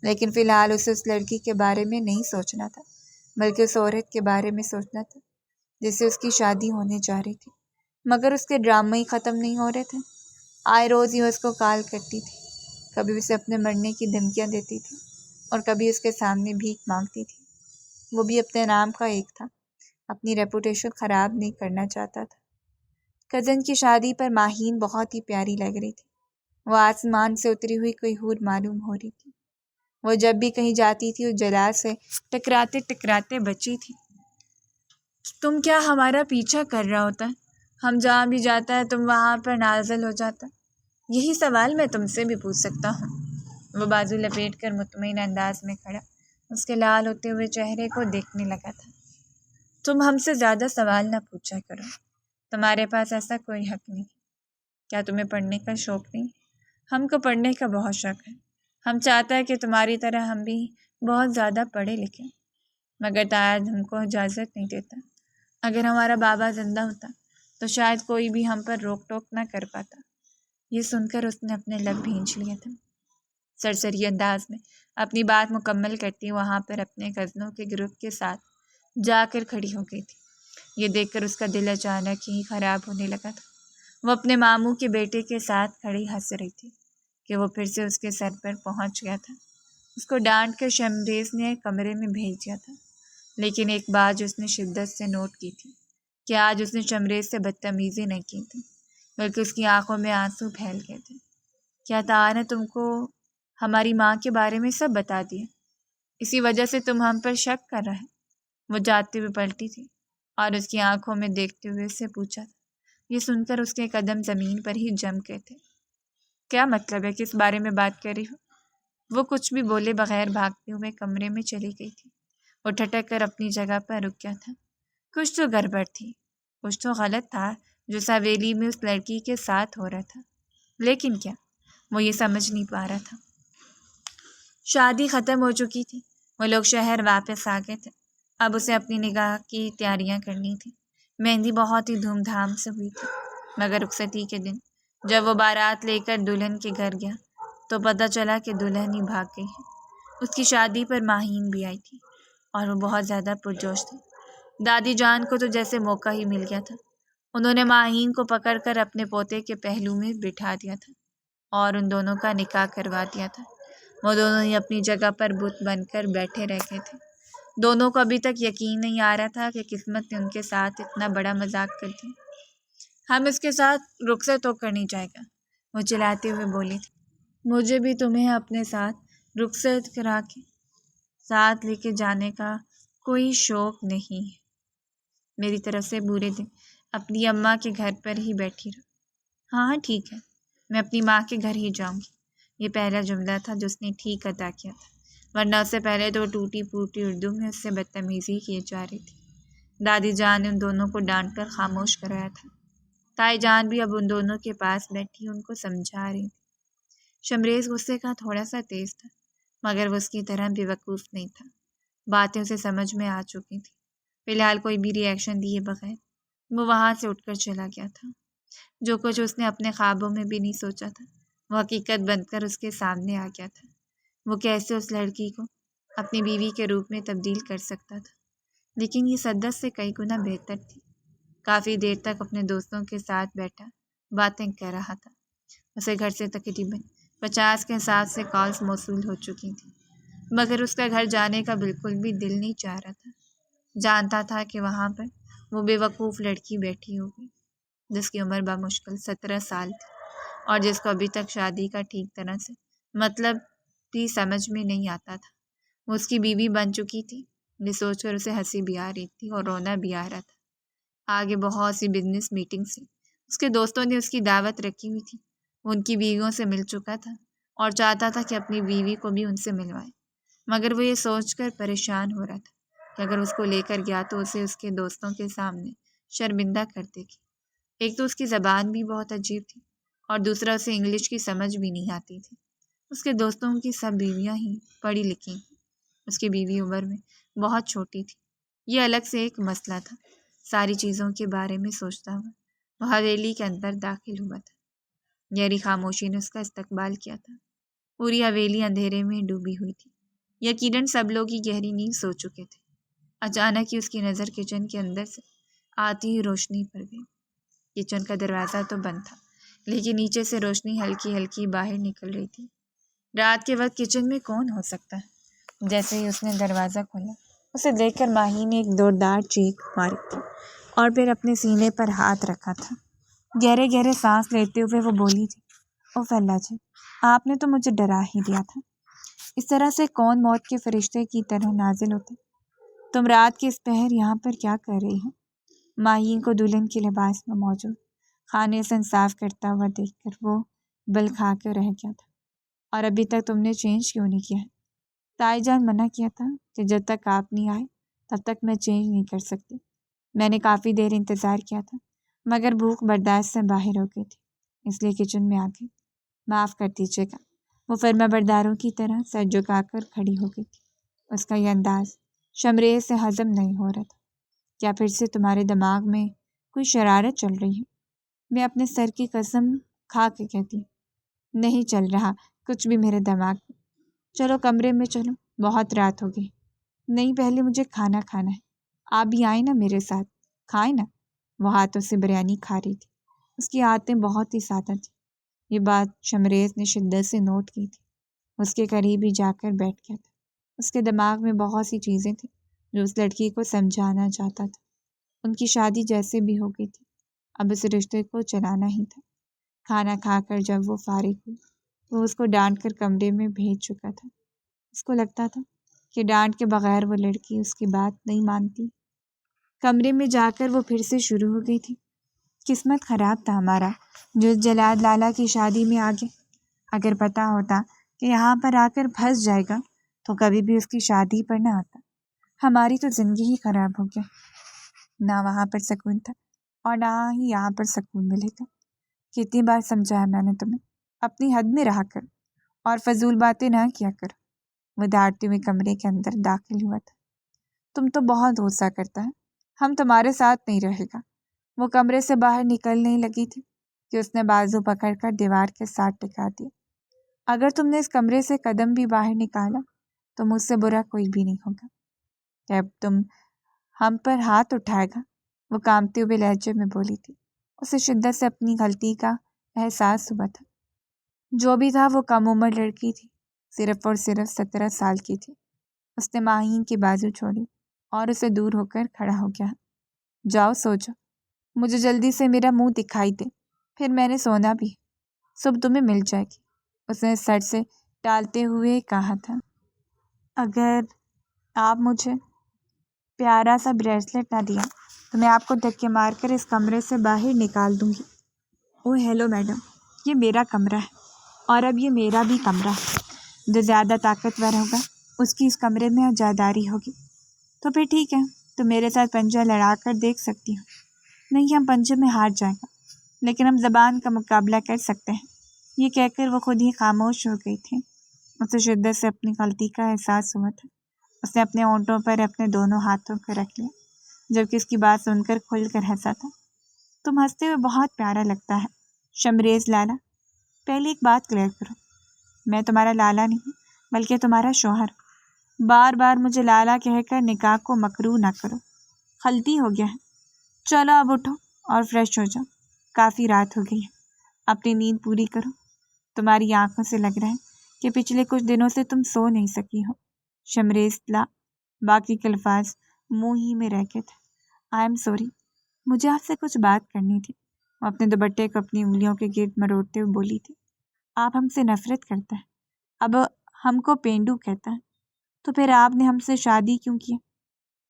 لیکن فی الحال اسے اس لڑکی کے بارے میں نہیں سوچنا تھا بلکہ اس عورت کے بارے میں سوچنا تھا جس سے اس کی شادی ہونے جا رہی تھی۔ مگر اس کے ڈرامے ہی ختم نہیں ہو رہے تھے۔ آئے روز ہی اس کو کال کرتی تھی، کبھی اسے اپنے مرنے کی دھمکیاں دیتی تھی اور کبھی اس کے سامنے بھیک مانگتی تھی۔ وہ بھی اپنے نام کا ایک تھا، اپنی ریپوٹیشن خراب نہیں کرنا چاہتا تھا۔ کزن کی شادی پر ماہین بہت ہی پیاری لگ رہی تھی۔ وہ آسمان سے اتری ہوئی کوئی حور معلوم ہو رہی تھی۔ وہ جب بھی کہیں جاتی تھی اس جلال سے ٹکراتے ٹکراتے بچی تھی۔ تم کیا ہمارا پیچھا کر رہا ہوتا ہے؟ ہم جہاں بھی جاتا ہے تم وہاں پر نازل ہو جاتا۔ یہی سوال میں تم سے بھی پوچھ سکتا ہوں۔ وہ بازو لپیٹ کر مطمئن انداز میں کھڑا اس کے لال ہوتے ہوئے چہرے کو دیکھنے لگا تھا۔ تم ہم سے زیادہ سوال نہ پوچھا کرو، تمہارے پاس ایسا کوئی حق نہیں۔ کیا تمہیں پڑھنے کا شوق نہیں؟ ہم کو پڑھنے کا بہت شوق ہے۔ ہم چاہتا ہے کہ تمہاری طرح ہم بھی بہت زیادہ پڑھے لکھیں، مگر تایا ہم کو اجازت نہیں دیتا۔ اگر ہمارا بابا زندہ ہوتا تو شاید کوئی بھی ہم پر روک ٹوک نہ کر پاتا۔ یہ سن کر اس نے اپنے لب بھینچ لیے تھے۔ سرسری انداز میں اپنی بات مکمل کرتی وہاں پر اپنے کزنوں کے گروپ کے ساتھ جا کر کھڑی ہو گئی تھی۔ یہ دیکھ کر اس کا دل اچانک ہی خراب ہونے لگا تھا۔ وہ اپنے ماموں کے بیٹے کے ساتھ کھڑی ہنس رہی تھی کہ وہ پھر سے اس کے سر پر پہنچ گیا تھا۔ اس کو ڈانٹ کر شمریز نے کمرے میں بھیج دیا تھا۔ لیکن ایک بات جو اس نے شدت سے نوٹ کی تھی کہ آج اس نے شمریز سے بدتمیزی نہیں کی تھی، بلکہ اس کی آنکھوں میں آنسو پھیل گئے تھے۔ کیا تاہا نے تم کو ہماری ماں کے بارے میں سب بتا دیا؟ اسی وجہ سے تم ہم پر شک کر رہے؟ وہ جاتے ہوئے پلٹی تھی اور اس کی آنکھوں میں دیکھتے ہوئے اس سے پوچھا تھا۔ یہ سن کر اس کے قدم زمین پر ہی جم گئے تھے۔ کیا مطلب ہے؟ کس بارے میں بات کر رہی ہو؟ وہ کچھ بھی بولے بغیر بھاگتے ہوئے کمرے میں چلی گئی تھی۔ وہ ٹھٹک کر اپنی جگہ پر رک گیا تھا۔ کچھ تو گڑبڑ تھی، کچھ تو غلط تھا جو اس حویلی میں اس لڑکی کے ساتھ ہو رہا تھا، لیکن کیا؟ وہ یہ سمجھ نہیں پا رہا تھا۔ شادی ختم ہو چکی تھی، وہ لوگ شہر واپس آ گئے تھے۔ اب اسے اپنی نکاح کی تیاریاں کرنی تھی۔ مہندی بہت ہی دھوم دھام سے ہوئی تھی، مگر رخصتی کے دن جب وہ بارات لے کر دلہن کے گھر گیا تو پتہ چلا کہ دلہن ہی بھاگ گئی ہے۔ اس کی شادی پر ماہین بھی آئی تھی اور وہ بہت زیادہ پرجوش تھی۔ دادی جان کو تو جیسے موقع ہی مل گیا تھا۔ انہوں نے ماہین کو پکڑ کر اپنے پوتے کے پہلو میں بٹھا دیا تھا اور ان دونوں کا نکاح کروا دیا تھا۔ وہ دونوں ہی اپنی جگہ پر بت بن کر بیٹھے رہ گئے تھے۔ دونوں کو ابھی تک یقین نہیں آ رہا تھا کہ قسمت نے ان کے ساتھ اتنا بڑا مذاق کر دیا۔ ہم اس کے ساتھ رخصت ہو کر نہیں جائے گا، وہ چلاتے ہوئے بولی تھی۔ مجھے بھی تمہیں اپنے ساتھ رخصت کرا کے ساتھ لے کے جانے کا کوئی شوق نہیں ہے۔ میری طرف سے برے دن اپنی اماں کے گھر پر ہی بیٹھی رہو۔ ہاں ٹھیک ہے، میں اپنی ماں کے گھر ہی جاؤں گی۔ یہ پہلا جملہ تھا جو اس نے ٹھیک ادا کیا تھا، ورنہ اس سے پہلے تو وہ ٹوٹی پھوٹی اردو میں اس سے بدتمیزی کیے جا رہی تھی۔ دادی جان نے ان دونوں کو ڈانٹ کر خاموش کرایا تھا۔ تائی جان بھی اب ان دونوں کے پاس بیٹھی ان کو سمجھا رہی تھی۔ شمریز غصے کا تھوڑا سا تیز تھا، مگر وہ اس کی طرح بے وقوف نہیں تھا۔ باتیں اسے سمجھ میں آ چکی تھی۔ فی الحال کوئی بھی ری ایکشن دیے بغیر وہ وہاں سے اٹھ کر چلا گیا تھا۔ جو کچھ اس نے اپنے خوابوں میں بھی نہیں سوچا تھا وہ حقیقت بن کر اس کے سامنے آ گیا تھا۔ وہ کیسے اس لڑکی کو اپنی بیوی کے روپ میں تبدیل کر سکتا تھا، لیکن یہ صدت سے کئی گنا بہتر تھی۔ کافی دیر تک اپنے دوستوں کے ساتھ بیٹھا باتیں کر رہا تھا۔ اسے گھر سے تقریباً 50 کے حساب سے کالز موصول ہو چکی تھیں، مگر اس کا گھر جانے کا بالکل بھی دل نہیں چاہ رہا تھا۔ جانتا تھا کہ وہاں پر وہ بے وقوف لڑکی بیٹھی ہوگی جس کی عمر بمشکل 17 سال تھی اور جس کو ابھی تک شادی کا ٹھیک طرح سے مطلب بھی سمجھ میں نہیں آتا تھا۔ وہ اس کی بیوی بن چکی تھی۔ یہ سوچ کر اسے ہنسی بھی آ رہی تھی اور رونا بھی آ رہا تھا۔ آگے بہت سی بزنس میٹنگس تھیں۔ اس کے دوستوں نے اس کی دعوت رکھی ہوئی تھی۔ وہ ان کی بیویوں سے مل چکا تھا اور چاہتا تھا کہ اپنی بیوی کو بھی ان سے ملوائے، مگر وہ یہ سوچ کر پریشان ہو رہا تھا کہ اگر اس کو لے کر گیا تو اسے اس کے دوستوں کے سامنے شرمندہ کر دے گی۔ ایک تو اس کی زبان بھی بہت عجیب تھی اور دوسرا اسے انگلش کی سمجھ بھی نہیں آتی تھی۔ اس کے دوستوں کی سب بیویاں ہی پڑھی لکھی تھیں۔ اس کی بیوی عمر میں بہت چھوٹی تھی۔ یہ الگ سے ایک مسئلہ تھا۔ ساری چیزوں کے بارے میں سوچتا ہوا وہ حویلی کے اندر داخل ہوا تھا۔ گہری خاموشی نے اس کا استقبال کیا تھا۔ پوری حویلی اندھیرے میں ڈوبی ہوئی تھی۔ یقیناً سب لوگ ہی گہری نیند سو چکے تھے۔ اچانک ہی اس کی نظر کچن کے اندر سے آتی ہی روشنی پر گئی۔ کچن کا دروازہ تو بند تھا، لیکن نیچے سے روشنی ہلکی ہلکی باہر نکل رہی تھی۔ رات کے وقت کچن میں کون ہو سکتا ہے؟ جیسے ہی اس نے دروازہ کھولا اسے دیکھ کر ماہی نے ایک زوردار چیخ ماری تھی اور پھر اپنے سینے پر ہاتھ رکھا تھا۔ گہرے گہرے سانس لیتے ہوئے وہ بولی تھی، اوف اللہ جی، آپ نے تو مجھے ڈرا ہی دیا تھا۔ اس طرح سے کون موت کے فرشتے کی طرح نازل ہوتے؟ تم رات کے اس پہر یہاں پر کیا کر رہی ہو؟ ماہین کو دلہن کے لباس میں موجود خانے سے انصاف کرتا ہوا دیکھ کر وہ بل کھا کر رہ گیا تھا۔ اور ابھی تک تم نے چینج کیوں نہیں کیا ہے؟ تائی جان منع کیا تھا کہ جب تک آپ نہیں آئے تب تک میں چینج نہیں کر سکتی۔ میں نے کافی دیر انتظار کیا تھا مگر بھوک برداشت سے باہر ہو گئی تھی، اس لیے کچن میں آ گئی۔ معاف کر دیجیے گا۔ وہ فرما برداروں کی طرح سر جھکا کر کھڑی ہو گئی تھی۔ اس کا یہ انداز شمریز سے ہضم نہیں ہو رہا تھا۔ کیا پھر سے تمہارے دماغ میں کوئی شرارت چل رہی ہے؟ میں اپنے سر کی قسم کھا کے کہتی ہوں، نہیں چل رہا کچھ بھی میرے دماغ میں۔ چلو کمرے میں چلو، بہت رات ہو گئی۔ نہیں، پہلے مجھے کھانا کھانا ہے۔ آپ بھی آئیں نا میرے ساتھ، کھائیں نا۔ وہ ہاتھوں سے بریانی کھا رہی تھی۔ اس کی عادتیں بہت ہی سادہ تھیں۔ یہ بات شمریز نے شدت سے نوٹ کی تھی۔ اس کے قریب ہی جا کر بیٹھ گیا تھا۔ اس کے دماغ میں بہت سی چیزیں تھیں جو اس لڑکی کو سمجھانا چاہتا تھا۔ ان کی شادی جیسے بھی ہو گئی تھی، اب اس رشتے کو چلانا ہی تھا۔ کھانا کھا کر جب وہ فارغ ہوئی تو اس کو ڈانٹ کر کمرے میں بھیج چکا تھا۔ اس کو لگتا تھا کہ ڈانٹ کے بغیر وہ لڑکی اس کی بات نہیں مانتی۔ کمرے میں جا کر وہ پھر سے شروع ہو گئی تھی۔ قسمت خراب تھا ہمارا جو جلاد لالا کی شادی میں آ گئے۔ اگر پتہ ہوتا کہ یہاں پر آ کر پھنس جائے گا تو کبھی بھی اس کی شادی پر نہ آتا۔ ہماری تو زندگی ہی خراب ہو گیا۔ نہ وہاں پر سکون تھا اور نہ ہی یہاں پر سکون ملے گا۔ کتنی بار سمجھایا میں نے تمہیں، اپنی حد میں رہا کر اور فضول باتیں نہ کیا کر۔ وہ دھاڑتے ہوئے کمرے کے اندر داخل ہوا تھا۔ تم تو بہت غصہ کرتا ہے، ہم تمہارے ساتھ نہیں رہے گا۔ وہ کمرے سے باہر نکلنے لگی تھی کہ اس نے بازو پکڑ کر دیوار کے ساتھ ٹکا دیا۔ اگر تم نے اس کمرے سے قدم بھی باہر نکالا تو مجھ سے برا کوئی بھی نہیں ہوگا۔ جب تم ہم پر ہاتھ اٹھائے گا، وہ کانپتے ہوئے لہجے میں بولی تھی۔ اسے شدت سے اپنی غلطی کا احساس ہوا تھا۔ جو بھی تھا وہ کم عمر لڑکی تھی، صرف اور صرف 17 سال کی تھی۔ اس نے ماہین کی بازو چھوڑی اور اسے دور ہو کر کھڑا ہو گیا۔ جاؤ سو جاؤ، مجھے جلدی سے میرا منہ دکھائی دے، پھر میں نے سونا بھی، صبح تمہیں مل جائے گی، اس نے سر سے ٹالتے ہوئے کہا تھا۔ اگر آپ مجھے پیارا سا بریسلٹ نہ دیا تو میں آپ کو دھکے مار کر اس کمرے سے باہر نکال دوں گی۔ اوہ ہیلو میڈم، یہ میرا کمرہ ہے اور اب یہ میرا بھی کمرہ ہے۔ جو زیادہ طاقتور ہوگا اس کی اس کمرے میں عزاداری ہوگی۔ تو پھر ٹھیک ہے، تو میرے ساتھ پنجہ لڑا کر دیکھ سکتی ہوں۔ نہیں، ہم پنجے میں ہار جائیں گا، لیکن ہم زبان کا مقابلہ کر سکتے ہیں۔ یہ کہہ کر وہ خود ہی خاموش ہو گئی تھی۔ اسے شدت سے اپنی غلطی کا احساس ہوا تھا۔ اس نے اپنے ہونٹوں پر اپنے دونوں ہاتھوں کو رکھ لیا، جبکہ اس کی بات سن کر کھل کر ہنسا تھا۔ تم ہنستے ہوئے بہت پیارا لگتا ہے شمریز لالا۔ پہلے ایک بات کلیئر کرو، میں تمہارا لالا نہیں بلکہ تمہارا شوہر۔ بار بار مجھے لالا کہہ کر نکاح کو مکروہ نہ کرو، غلطی ہو گیا ہے۔ چلو اب اٹھو اور فریش ہو جاؤ، کافی رات ہو گئی ہے، اپنی نیند پوری کرو۔ تمہاری آنکھوں سے لگ رہا ہے کہ پچھلے کچھ دنوں سے تم سو نہیں سکی ہو۔ شمریز لا، باقی کے الفاظ منہ ہی میں رہ گئے تھے۔ آئی ایم سوری، مجھے آپ سے کچھ بات کرنی تھی۔ وہ اپنے دوپٹے کو اپنی انگلیوں کے گرد مروڑتے ہوئے بولی تھی۔ آپ ہم سے نفرت کرتا ہے، اب ہم کو پینڈو کہتا ہے، تو پھر آپ نے ہم سے شادی کیوں کی؟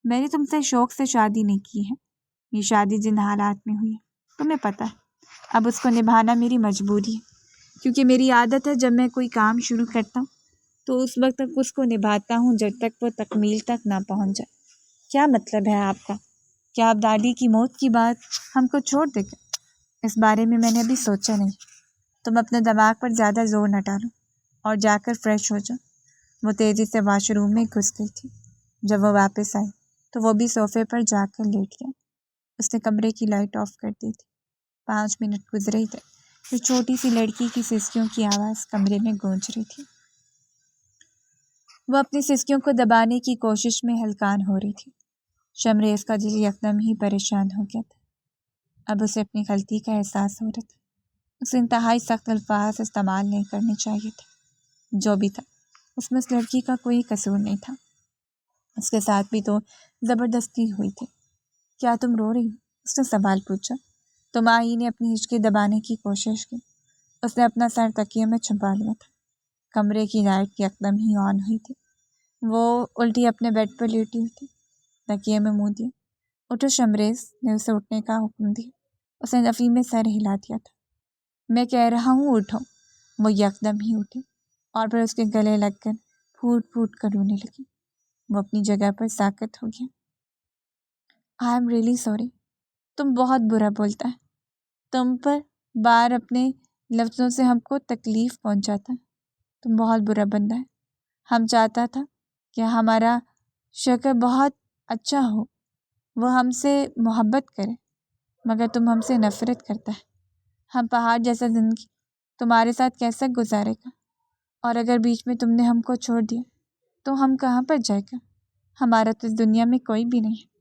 میں نے تم سے شوق سے شادی نہیں کی ہے۔ یہ شادی جن حالات میں ہوئی ہے تمہیں پتہ ہے، اب اس کو نبھانا میری مجبوری ہے، کیونکہ میری عادت ہے جب میں کوئی کام شروع کرتا ہوں تو اس وقت تک اس کو نبھاتا ہوں جب تک وہ تکمیل تک نہ پہنچ جائے۔ کیا مطلب ہے آپ کا؟ کیا آپ دادی کی موت کی بات ہم کو چھوڑ دے گا؟ اس بارے میں نے ابھی سوچا نہیں۔ تم اپنے دماغ پر زیادہ زور نہ ڈالو اور جا کر فریش ہو جاؤ۔ وہ تیزی سے واش روم میں گھس گئی تھی۔ جب وہ واپس آئی تو وہ بھی صوفے پر جا کر لیٹ گیا۔ اس نے کمرے کی لائٹ آف کر دی تھی۔ 5 منٹ گزرے تھے کہ چھوٹی سی لڑکی کی سسکیوں کی آواز کمرے میں گونج رہی تھی۔ وہ اپنی سسکیوں کو دبانے کی کوشش میں ہلکان ہو رہی تھی۔ شمریز کا دل یکدم ہی پریشان ہو گیا تھا۔ اب اسے اپنی غلطی کا احساس ہو رہا تھا۔ اسے انتہائی سخت الفاظ استعمال نہیں کرنے چاہیے تھے۔ جو بھی تھا، اس میں اس لڑکی کا کوئی قصور نہیں تھا۔ اس کے ساتھ بھی تو زبردستی ہوئی تھی۔ کیا تم رو رہی ہو؟ اس نے سوال پوچھا۔ تو ماہی نے اپنی ہچکی دبانے کی کوشش کی۔ اس نے اپنا سر تکیے میں چھپا لیا تھا۔ کمرے کی لائٹ یکدم ہی آن ہوئی تھی۔ وہ الٹی اپنے بیڈ پر لیٹی ہوئی تھی، تکیے میں منہ دیے۔ اٹھو، شمریز نے اسے اٹھنے کا حکم دیا۔ اس نے نفی میں سر ہلا دیا تھا۔ میں کہہ رہا ہوں اٹھو۔ وہ یکدم ہی اٹھی اور پھر اس کے گلے لگ کر پھوٹ پھوٹ کر رونے لگی۔ وہ اپنی جگہ پر ساکت ہو گیا۔ آئی ایم ریئلی سوری، تم بہت برا بولتا ہے، تم پر بار اپنے لفظوں سے ہم کو تکلیف پہنچاتا ہے۔ تم بہت برا بندہ ہے۔ ہم چاہتا تھا کہ ہمارا شکر بہت اچھا ہو، وہ ہم سے محبت کرے، مگر تم ہم سے نفرت کرتا ہے۔ ہم پہاڑ جیسا زندگی تمہارے ساتھ کیسا گزارے گا؟ اور اگر بیچ میں تم نے ہم کو چھوڑ دیا تو ہم کہاں پر جائے گا؟ ہمارا تو اس دنیا میں کوئی بھی نہیں ہے۔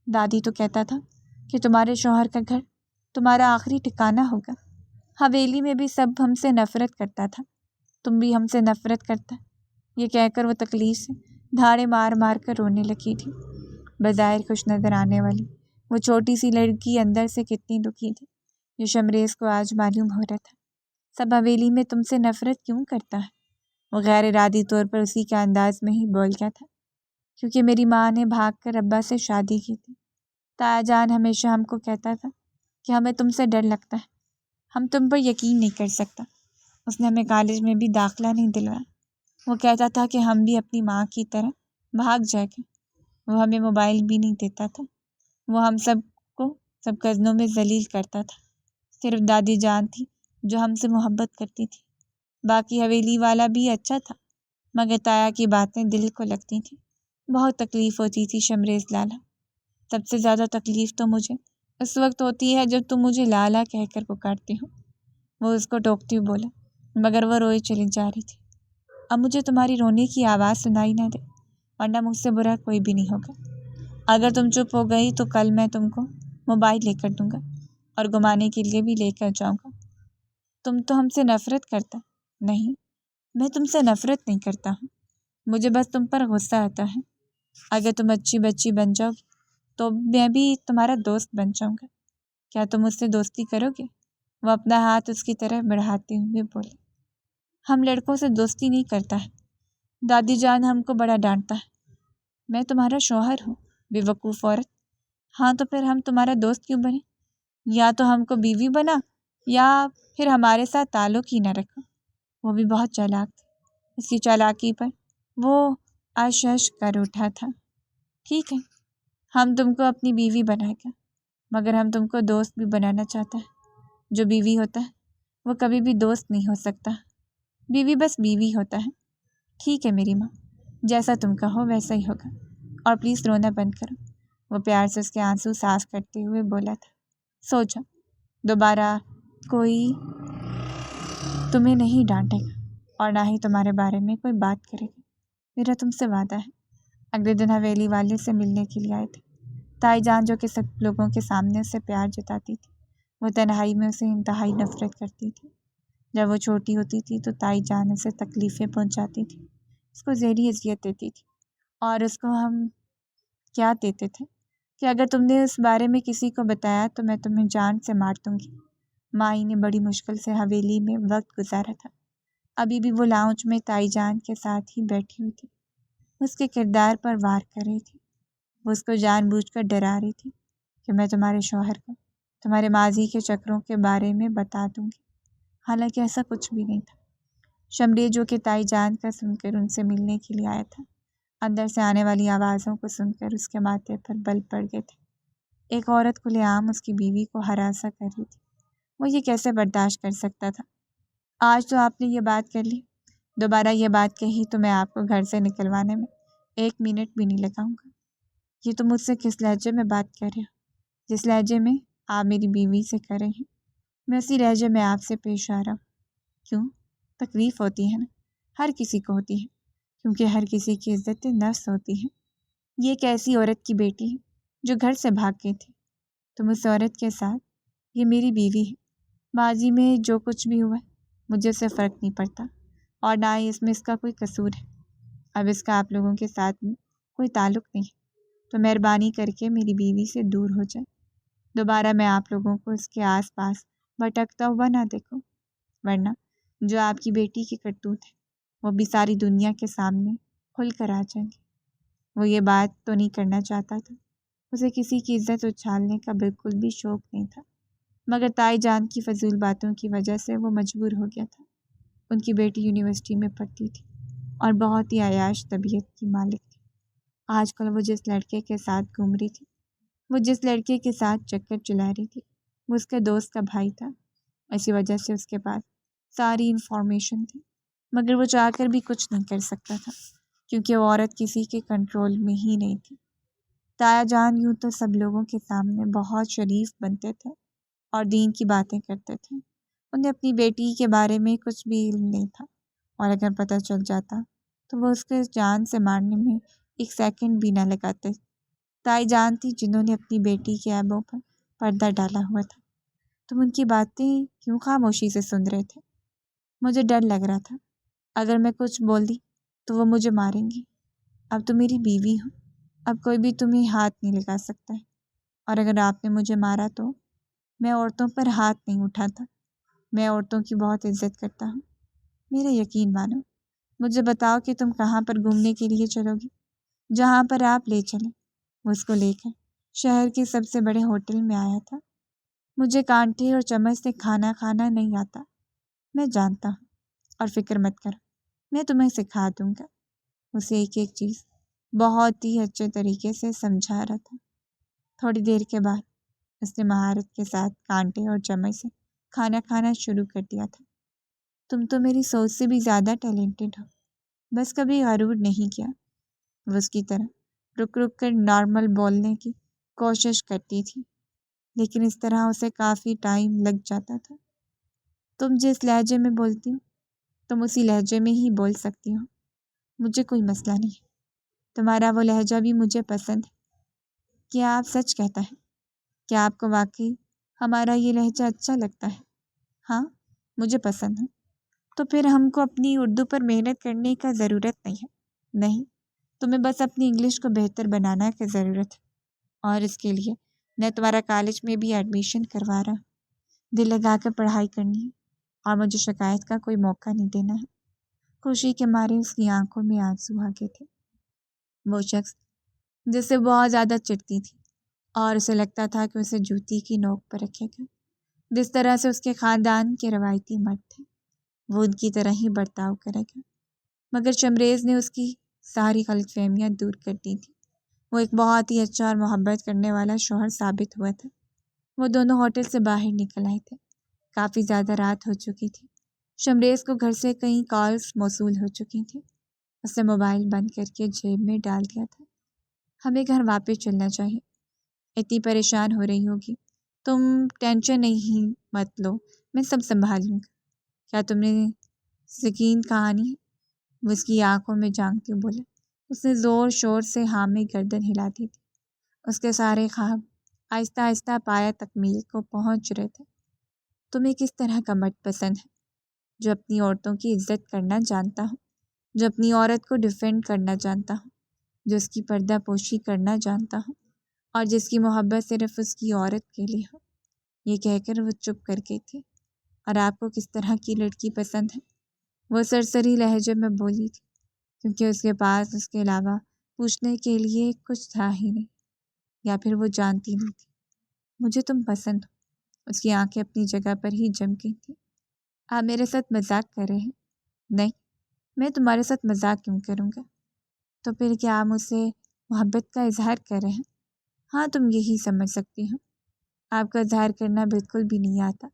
دادی تو کہتا تھا کہ تمہارے شوہر کا گھر تمہارا آخری ٹھکانہ ہوگا۔ حویلی میں بھی سب ہم سے نفرت کرتا تھا، تم بھی ہم سے نفرت کرتا ہے۔ یہ کہہ کر وہ تکلیف سے دھاڑے مار مار کر رونے لگی تھی۔ بظاہر خوش نظر آنے والی وہ چھوٹی سی لڑکی اندر سے کتنی دکھی تھی، جو شمریز کو آج معلوم ہو رہا تھا۔ سب حویلی میں تم سے نفرت کیوں کرتا ہے؟ وہ غیر ارادی طور پر اسی کے انداز میں ہی بول گیا تھا۔ کیونکہ میری ماں نے بھاگ کر ابا سے شادی کی تھی۔ تایا جان ہمیشہ ہم کو کہتا تھا کہ ہمیں تم سے ڈر لگتا ہے، ہم تم پر یقین نہیں کر سکتا۔ اس نے ہمیں کالج میں بھی داخلہ نہیں دلوایا۔ وہ کہتا تھا کہ ہم بھی اپنی ماں کی طرح بھاگ جائیں گے۔ وہ ہمیں موبائل بھی نہیں دیتا تھا۔ وہ ہم سب کو سب کزنوں میں ذلیل کرتا تھا۔ صرف دادی جان تھی جو ہم سے محبت کرتی تھی۔ باقی حویلی والا بھی اچھا تھا، مگر تایا کی باتیں دل کو لگتی تھیں۔ بہت تکلیف ہوتی تھی شمریز لالا۔ سب سے زیادہ تکلیف تو مجھے اس وقت ہوتی ہے جب تم مجھے لالا کہہ کر پکارتی ہو۔ وہ اس کو ٹوکتی ہوئی بولا، مگر وہ روئے چلی جا رہی تھی۔ اب مجھے تمہاری رونے کی آواز سنائی نہ دے، ورنہ مجھ سے برا کوئی بھی نہیں ہوگا۔ اگر تم چپ ہو گئی تو کل میں تم کو موبائل لے کر دوں گا اور گھمانے کے لیے بھی لے کر جاؤں گا۔ تم تو ہم سے نفرت کرتا۔ نہیں، میں تم سے نفرت نہیں کرتا ہوں، مجھے بس تم پر غصہ آتا ہے۔ اگر تم اچھی بچی بن جاؤ گی تو میں بھی تمہارا دوست بن جاؤں گا۔ کیا تم مجھ سے دوستی کرو گے؟ وہ اپنا ہاتھ اس کی طرف بڑھاتے ہوئے بولے۔ ہم لڑکوں سے دوستی نہیں کرتا ہے، دادی جان ہم کو بڑا ڈانٹتا ہے۔ میں تمہارا شوہر ہوں، بے وقوف عورت۔ ہاں تو پھر ہم تمہارا دوست کیوں بنے؟ یا تو ہم کو بیوی بنا یا پھر ہمارے ساتھ تعلق ہی نہ رکھو۔ وہ بھی بہت چالاک تھی۔ اس کی چالاکی پر وہ اشش کر اٹھا تھا۔ ٹھیک ہے، ہم تم کو اپنی بیوی بنائے گا، مگر ہم تم کو دوست بھی بنانا چاہتا ہے۔ جو بیوی ہوتا ہے وہ کبھی بھی دوست نہیں ہو سکتا، بیوی بس بیوی ہوتا ہے۔ ٹھیک ہے میری ماں، جیسا تم کہو ویسا ہی ہوگا، اور پلیز رونا بند کرو۔ وہ پیار سے اس کے آنسو صاف کرتے ہوئے بولا تھا۔ سو جاؤ، دوبارہ کوئی تمہیں نہیں ڈانٹے گا اور نہ ہی تمہارے بارے میں کوئی بات کرے گا، میرا تم سے وعدہ ہے۔ اگلے دن حویلی والے سے ملنے کے لیے آئے تھے۔ تائی جان جو کہ سب لوگوں کے سامنے اسے پیار جتاتی تھی، وہ تنہائی میں اسے انتہائی نفرت کرتی تھی۔ جب وہ چھوٹی ہوتی تھی تو تائی جان اسے تکلیفیں پہنچاتی تھی، اس کو ذہنی اذیت دیتی تھی، اور اس کو ہم کیا دیتے تھے کہ اگر تم نے اس بارے میں کسی کو بتایا تو میں تمہیں جان سے مار دوں گی۔ مائی نے بڑی مشکل سے حویلی میں وقت گزارا تھا۔ ابھی بھی وہ لاؤنج میں تائی جان کے ساتھ ہی بیٹھی ہوئی تھی، اس کے کردار پر وار کر رہی تھی۔ وہ اس کو جان بوجھ کر ڈرا رہی تھی کہ میں تمہارے شوہر کو تمہارے ماضی کے چکروں کے بارے میں بتا دوں گی، حالانکہ ایسا کچھ بھی نہیں تھا۔ شمری جو کہ تائی جان کا سن کر ان سے ملنے کے لیے آیا تھا، اندر سے آنے والی آوازوں کو سن کر اس کے ماتھے پر بل پڑ گئے تھے۔ ایک عورت کھلے عام اس کی بیوی کو ہراساں کر رہی تھی، وہ یہ کیسے برداشت کر سکتا تھا؟ آج تو آپ نے یہ بات کر لی، دوبارہ یہ بات کہی تو میں آپ کو گھر سے نکلوانے میں 1 منٹ بھی نہیں لگاؤں گا۔ یہ تم مجھ سے کس لہجے میں بات کر رہے ہو؟ جس لہجے میں آپ میری بیوی سے کر رہے ہیں، میں اسی لہجے میں آپ سے پیش آ رہا ہوں۔ کیوں؟ تکلیف ہوتی ہے نا، ہر کسی کو ہوتی ہے، کیونکہ ہر کسی کی عزت نفس ہوتی ہے۔ یہ ایک ایسی عورت کی بیٹی ہے جو گھر سے بھاگ گئی تھی، تم اس عورت کے ساتھ، یہ میری بیوی ہے۔ ماضی میں جو کچھ بھی ہوا ہے مجھے اس سے فرق نہیں پڑتا، اور نہ ہی اس میں اس کا کوئی قصور ہے۔ اب اس کا آپ لوگوں کے ساتھ میں کوئی تعلق نہیں ہے، تو مہربانی کر کے میری بیوی سے دور ہو جائے۔ دوبارہ میں آپ لوگوں کو اس کے آس پاس بھٹکتا ہوا نہ دیکھوں، ورنہ جو آپ کی بیٹی کی کرتوت ہے وہ بھی ساری دنیا کے سامنے کھل کر آ جائیں گے۔ وہ یہ بات تو نہیں کرنا چاہتا تھا، اسے کسی کی عزت اچھالنے کا بالکل بھی شوق نہیں تھا، مگر تائی جان کی فضول باتوں کی وجہ سے وہ مجبور ہو گیا تھا۔ ان کی بیٹی یونیورسٹی میں پڑھتی تھی اور بہت ہی عیاش طبیعت کی مالک تھی۔ آج کل وہ جس لڑکے کے ساتھ گھوم رہی تھی، وہ جس لڑکے کے ساتھ چکر چلا رہی تھی، وہ اس کے دوست کا بھائی تھا۔ اسی وجہ سے اس کے پاس ساری انفارمیشن تھی، مگر وہ چاہ کر بھی کچھ نہیں کر سکتا تھا، کیونکہ وہ عورت کسی کے کنٹرول میں ہی نہیں تھی۔ تایا جان یوں تو سب لوگوں کے سامنے بہت شریف بنتے تھے اور دین کی باتیں کرتے تھے، انہیں اپنی بیٹی کے بارے میں کچھ بھی علم نہیں تھا، اور اگر پتہ چل جاتا تو وہ اس کے جان سے مارنے میں 1 سیکنڈ بھی نہ لگاتے۔ تائی جان تھی جنہوں نے اپنی بیٹی کے عیبوں پر پردہ ڈالا ہوا تھا۔ تم ان کی باتیں کیوں خاموشی سے سن رہے تھے؟ مجھے ڈر لگ رہا تھا، اگر میں کچھ بول دی تو وہ مجھے ماریں گی۔ اب تو میری بیوی ہو، اب کوئی بھی تمہیں ہاتھ نہیں لگا سکتا ہے، اور اگر آپ نے مجھے مارا تو میں عورتوں پر ہاتھ نہیں اٹھاتا، میں عورتوں کی بہت عزت کرتا ہوں، میرا یقین مانو۔ مجھے بتاؤ کہ تم کہاں پر گھومنے کے لیے چلو گی، جہاں پر آپ لے چلیں۔ وہ اس کو لے کر شہر کے سب سے بڑے ہوٹل میں آیا تھا۔ مجھے کانٹے اور چمچ سے کھانا کھانا نہیں آتا، میں جانتا ہوں، اور فکر مت کرو، میں تمہیں سکھا دوں گا۔ اسے ایک ایک چیز بہت ہی اچھے طریقے سے سمجھا رہا تھا۔ تھوڑی دیر کے بعد اس نے مہارت کے ساتھ کانٹے اور چمچ سے کھانا کھانا شروع کر دیا تھا۔ تم تو میری سوچ سے بھی زیادہ ٹیلنٹڈ ہو، بس کبھی غرور نہیں کیا۔ وہ اس کی طرح رک رک کر نارمل بولنے کی کوشش کرتی تھی، لیکن اس طرح اسے کافی ٹائم لگ جاتا تھا۔ تم جس لہجے میں بولتی ہو تم اسی لہجے میں ہی بول سکتی ہو، مجھے کوئی مسئلہ نہیں ہے، تمہارا وہ لہجہ بھی مجھے پسند ہے۔ کیا آپ سچ کہتا ہے؟ کیا آپ کو واقعی ہمارا یہ لہجہ اچھا لگتا ہے؟ ہاں، مجھے پسند ہے۔ تو پھر ہم کو اپنی اردو پر محنت کرنے کا ضرورت نہیں ہے۔ نہیں، تمہیں بس اپنی انگلش کو بہتر بنانا کی ضرورت ہے، اور اس کے لیے میں تمہارا کالج میں بھی ایڈمیشن کروا رہا ہوں۔ دل لگا کر پڑھائی کرنی ہے، اور مجھے شکایت کا کوئی موقع نہیں دینا ہے۔ خوشی کے مارے اس کی آنکھوں میں آنسو آ گئے تھے۔ وہ شخص جس سے بہت زیادہ چڑھتی تھی، اور اسے لگتا تھا کہ اسے جوتی کی نوک پر رکھے گا۔ جس طرح سے اس کے خاندان کے روایتی مرد تھے، وہ ان کی طرح ہی برتاؤ کرے گا۔ مگر شمریز نے اس کی ساری غلط فہمیاں دور کر دی تھی۔ وہ ایک بہت ہی اچھا اور محبت کرنے والا شوہر ثابت ہوا تھا۔ وہ دونوں ہوٹل سے باہر نکل آئے تھے۔ کافی زیادہ رات ہو چکی تھی۔ شمریز کو گھر سے کئی کالز موصول ہو چکی تھیں۔ اس نے موبائل بند کر کے جیب میں ڈال دیا تھا۔ ہمیں گھر واپس چلنا چاہیے، اتنی پریشان ہو رہی ہوگی، تم ٹینشن نہیں مت لو، میں سب سنبھال لوں گا۔ کیا تم نے سکین کہانی ہے؟ وہ اس کی آنکھوں میں جھانکتے ہوئے بولا۔ اس نے زور شور سے ہاں میں گردن ہلا دی تھی۔ اس کے سارے خواب آہستہ آہستہ پایا تکمیل کو پہنچ رہے تھے۔ تمہیں کس طرح کا مرد پسند ہے؟ جو اپنی عورتوں کی عزت کرنا جانتا ہوں، جو اپنی عورت کو ڈیفینڈ کرنا جانتا ہوں، جو اس کی پردہ پوشی کرنا جانتا ہوں، اور جس کی محبت صرف اس کی عورت کے لیے ہو۔ یہ کہہ کر وہ چپ کر گئی تھی۔ اور آپ کو کس طرح کی لڑکی پسند ہے؟ وہ سرسری لہجے میں بولی تھی، کیونکہ اس کے پاس اس کے علاوہ پوچھنے کے لیے کچھ تھا ہی نہیں، یا پھر وہ جانتی نہیں تھی۔ مجھے تم پسند ہو۔ اس کی آنکھیں اپنی جگہ پر ہی جم گئی تھیں۔ آپ میرے ساتھ مذاق کر رہے ہیں؟ نہیں، میں تمہارے ساتھ مذاق کیوں کروں گا؟ تو پھر کیا آپ مجھ سے محبت کا اظہار کر رہے ہیں؟ ہاں، تم یہی سمجھ سکتی ہو۔ آپ کا اظہار کرنا بالکل بھی نہیں آتا۔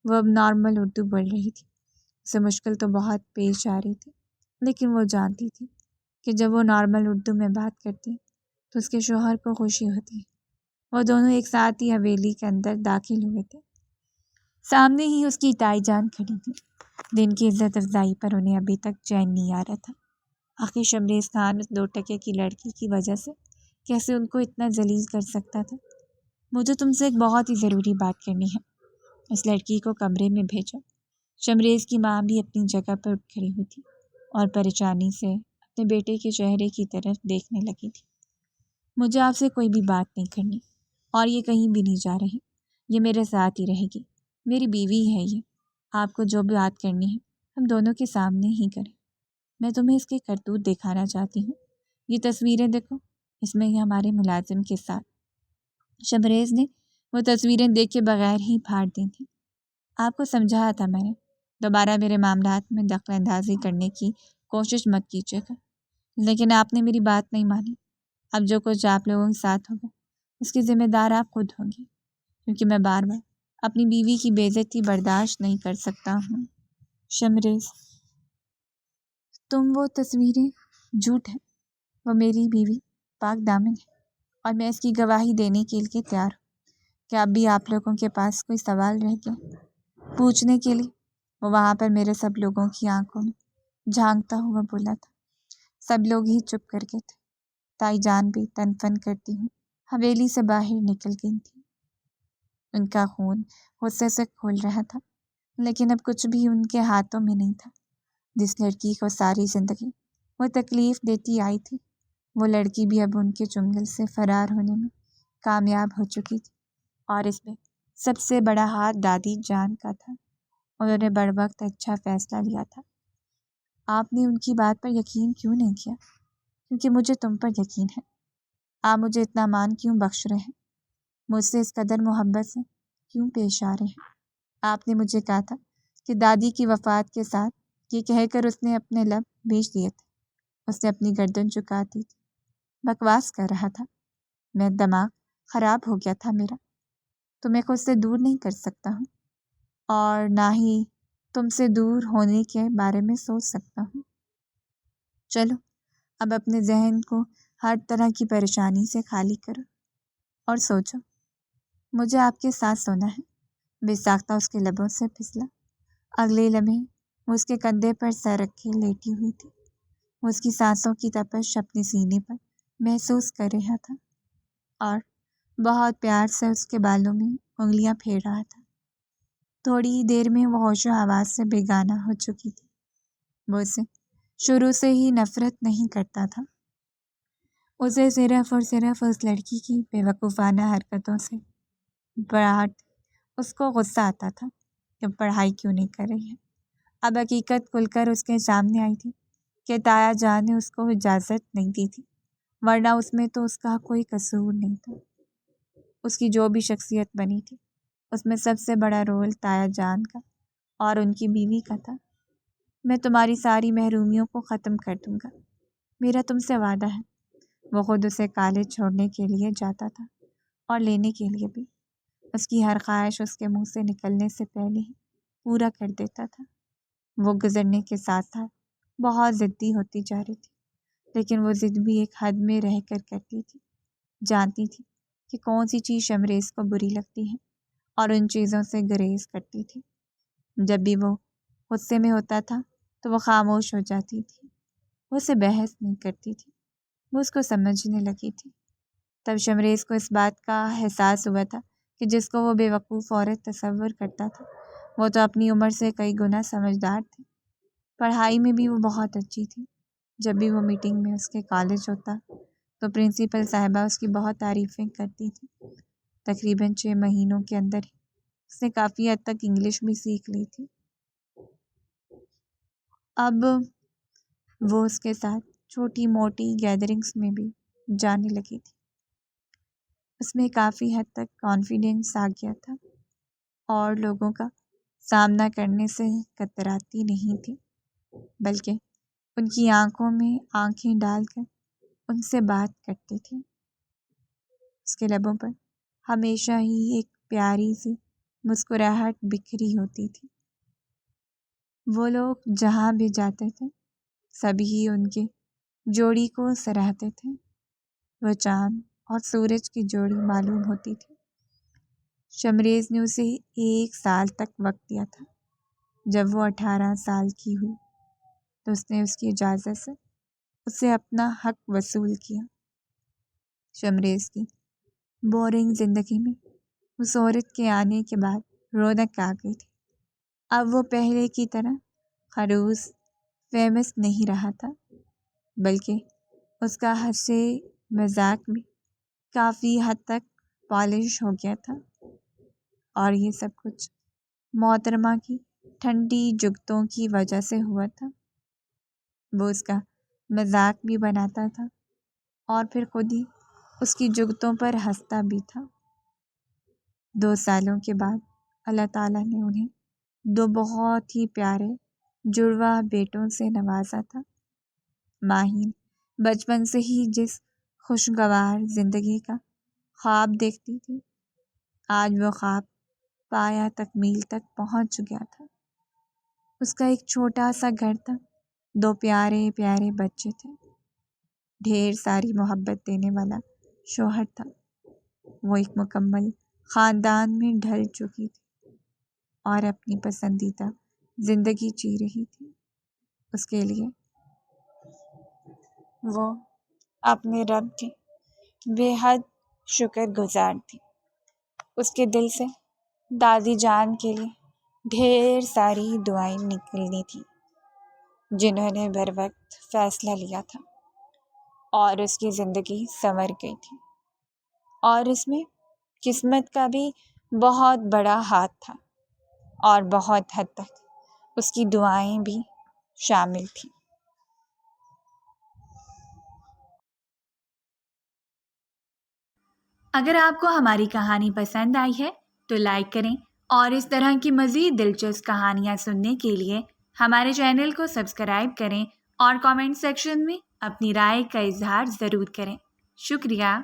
وہ اب نارمل اردو بول رہی تھی۔ اسے مشکل تو بہت پیش آ رہی تھی، لیکن وہ جانتی تھی کہ جب وہ نارمل اردو میں بات کرتی تو اس کے شوہر کو خوشی ہوتی ہے۔ وہ دونوں ایک ساتھ ہی حویلی کے اندر داخل ہوئے تھے۔ سامنے ہی اس کی تائی جان کھڑی تھی۔ دن کی عزت افزائی پر انہیں ابھی تک چین نہیں آ رہا تھا۔ آخر شمریز خان اس 2 ٹکے کی لڑکی کی وجہ سے کیسے ان کو اتنا ذلیل کر سکتا تھا؟ مجھے تم سے ایک بہت ہی ضروری بات کرنی ہے۔ اس لڑکی کو کمرے میں بھیجو۔ شمریز کی ماں بھی اپنی جگہ پر اٹھ کھڑی ہوئی تھی اور پریشانی سے اپنے بیٹے کے چہرے کی طرف دیکھنے لگی تھی۔ مجھے آپ سے کوئی بھی بات نہیں کرنی، اور یہ کہیں بھی نہیں جا رہی، یہ میرے ساتھ ہی رہے گی۔ میری بیوی ہے یہ۔ آپ کو جو بھی بات کرنی ہے ہم دونوں کے سامنے ہی کریں۔ میں تمہیں اس کے کرتوت دکھانا چاہتی ہوں۔ یہ تصویریں دیکھو، اس میں یہ ہمارے ملازم کے ساتھ۔ شمریز نے وہ تصویریں دیکھ کے بغیر ہی پھاڑ دی تھیں۔ آپ کو سمجھایا تھا میں نے، دوبارہ میرے معاملات میں دخل اندازی کرنے کی کوشش مت کیجیے گا، لیکن آپ نے میری بات نہیں مانی۔ اب جو کچھ آپ لوگوں کے ساتھ ہوگا اس کی ذمہ دار آپ خود ہوں گی، کیونکہ میں بار بار اپنی بیوی کی بے عزتی برداشت نہیں کر سکتا ہوں۔ شمریز، وہ تصویریں جھوٹ ہیں، وہ میری بیوی پاک دامن ہے، اور میں اس کی گواہی دینے کے لیے تیار ہوں۔ کیا اب بھی آپ لوگوں کے پاس کوئی سوال رہ گیا پوچھنے کے لیے؟ وہ وہاں پر میرے سب لوگوں کی آنکھوں میں جھانکتا ہوا بولا تھا۔ سب لوگ ہی چپ کر گئے تھے۔ تائی جان بھی تن فن کرتی ہوں حویلی سے باہر نکل گئی تھی۔ ان کا خون غصے سے کھول رہا تھا، لیکن اب کچھ بھی ان کے ہاتھوں میں نہیں تھا۔ جس لڑکی کو ساری زندگی وہ تکلیف دیتی آئی تھی، وہ لڑکی بھی اب ان کے چنگل سے فرار ہونے میں کامیاب ہو چکی تھی، اور اس میں سب سے بڑا ہاتھ دادی جان کا تھا۔ انہوں نے بر وقت اچھا فیصلہ لیا تھا۔ آپ نے ان کی بات پر یقین کیوں نہیں کیا؟ کیونکہ مجھے تم پر یقین ہے۔ آپ مجھے اتنا مان کیوں بخش رہے ہیں؟ مجھ سے اس قدر محبت سے کیوں پیش آ رہے ہیں؟ آپ نے مجھے کہا تھا کہ دادی کی وفات کے ساتھ یہ کہہ کر اس نے اپنے لب بیچ دیے تھے۔ اس نے اپنی گردن چکا دی تھی۔ بکواس کر رہا تھا۔ میں دماغ خراب ہو گیا تھا میرا۔ تمہیں خود سے دور نہیں کر سکتا ہوں، اور نہ ہی تم سے دور ہونے کے بارے میں سوچ سکتا ہوں۔ چلو اب اپنے ذہن کو ہر طرح کی پریشانی سے خالی کرو اور سوچو۔ مجھے آپ کے ساتھ سونا ہے۔ بے ساختہ اس کے لبوں سے پھسلا۔ اگلے لمحے وہ اس کے کندھے پر سر رکھے لیٹی ہوئی تھی۔ وہ اس کی سانسوں کی تپش اپنے سینے پر محسوس کر رہا تھا اور بہت پیار سے اس کے بالوں میں انگلیاں پھیر رہا تھا۔ تھوڑی ہی دیر میں وہ ہوش و حواس سے بیگانہ ہو چکی تھی۔ وہ اسے شروع سے ہی نفرت نہیں کرتا تھا۔ اسے صرف اور صرف اس لڑکی کی بے وقوفانہ حرکتوں سے براہٹ اس کو غصہ آتا تھا کہ پڑھائی کیوں نہیں کر رہی ہے۔ اب حقیقت کھل کر اس کے سامنے آئی تھی کہ تایا جان نے اس کو اجازت نہیں دی تھی، ورنہ اس میں تو اس کا کوئی قصور نہیں تھا۔ اس کی جو بھی شخصیت بنی تھی، اس میں سب سے بڑا رول تایا جان کا اور ان کی بیوی کا تھا۔ میں تمہاری ساری محرومیوں کو ختم کر دوں گا، میرا تم سے وعدہ ہے۔ وہ خود اسے کالج چھوڑنے کے لیے جاتا تھا اور لینے کے لیے بھی۔ اس کی ہر خواہش اس کے منہ سے نکلنے سے پہلے ہی پورا کر دیتا تھا۔ وہ گزرنے کے ساتھ ساتھ بہت ضدی ہوتی جا رہی تھی، لیکن وہ ضد بھی ایک حد میں رہ کر کرتی تھی۔ جانتی تھی کہ کون سی چیز شمریز کو بری لگتی ہے اور ان چیزوں سے گریز کرتی تھی۔ جب بھی وہ غصے میں ہوتا تھا تو وہ خاموش ہو جاتی تھی۔ وہ اسے بحث نہیں کرتی تھی، وہ اس کو سمجھنے لگی تھی۔ تب شمریز کو اس بات کا احساس ہوا تھا کہ جس کو وہ بے وقوف عورت تصور کرتا تھا، وہ تو اپنی عمر سے کئی گنا سمجھدار تھی۔ پڑھائی میں بھی وہ بہت اچھی تھی۔ جب بھی وہ میٹنگ میں اس کے کالج ہوتا تو پرنسپل صاحبہ اس کی بہت تعریفیں کرتی تھی۔ تقریباً 6 مہینوں کے اندر ہی اس نے کافی حد تک انگلش بھی سیکھ لی تھی۔ اب وہ اس کے ساتھ چھوٹی موٹی گیدرنگس میں بھی جانے لگی تھی۔ اس میں کافی حد تک کانفیڈنس آ گیا تھا اور لوگوں کا سامنا کرنے سے کتراتی نہیں تھی، بلکہ ان کی آنکھوں میں آنکھیں ڈال کر ان سے بات کرتی تھی۔ اس کے لبوں پر ہمیشہ ہی ایک پیاری سی مسکراہٹ بکھری ہوتی تھی۔ وہ لوگ جہاں بھی جاتے تھے سبھی ان کے جوڑی کو سراہتے تھے۔ وہ چاند اور سورج کی جوڑی معلوم ہوتی تھی۔ شمریز نے اسے 1 سال تک وقت دیا تھا۔ جب وہ 18 سال کی ہوئی تو اس نے اس کی اجازت سے اسے اپنا حق وصول کیا۔ شمریز کی بورنگ زندگی میں اس عورت کے آنے کے بعد رونق آ گئی تھی۔ اب وہ پہلے کی طرح خروش فیمس نہیں رہا تھا، بلکہ اس کا ہنسے مذاق بھی کافی حد تک پالش ہو گیا تھا، اور یہ سب کچھ محترمہ کی ٹھنڈی جگتوں کی وجہ سے ہوا تھا۔ وہ اس کا مذاق بھی بناتا تھا اور پھر خود ہی اس کی جگتوں پر ہنستا بھی تھا۔ 2 سالوں کے بعد اللہ تعالیٰ نے انہیں 2 بہت ہی پیارے جڑواں بیٹوں سے نوازا تھا۔ ماہین بچپن سے ہی جس خوشگوار زندگی کا خواب دیکھتی تھی، آج وہ خواب پایا تکمیل تک پہنچ گیا تھا۔ اس کا ایک چھوٹا سا گھر تھا، 2 پیارے پیارے بچے تھے، ڈھیر ساری محبت دینے والا شوہر تھا۔ وہ ایک مکمل خاندان میں ڈھل چکی تھی اور اپنی پسندیدہ زندگی جی رہی تھی۔ اس کے لیے وہ اپنے رب کی بے حد شکر گزار تھی۔ اس کے دل سے دادی جان کے لیے ڈھیر ساری دعائیں نکلنی تھیں، جنہوں نے بر وقت فیصلہ لیا تھا۔ اور اس کی زندگی سنور گئی تھی، اور اس میں قسمت کا بھی بہت بڑا ہاتھ تھا، اور بہت حد تک اس کی دعائیں بھی شامل تھیں۔ اگر آپ کو ہماری کہانی پسند آئی ہے تو لائک کریں، اور اس طرح کی مزید دلچسپ کہانیاں سننے کے لیے ہمارے چینل کو سبسکرائب کریں اور کامنٹ سیکشن میں اپنی رائے کا اظہار ضرور کریں۔ شکریہ۔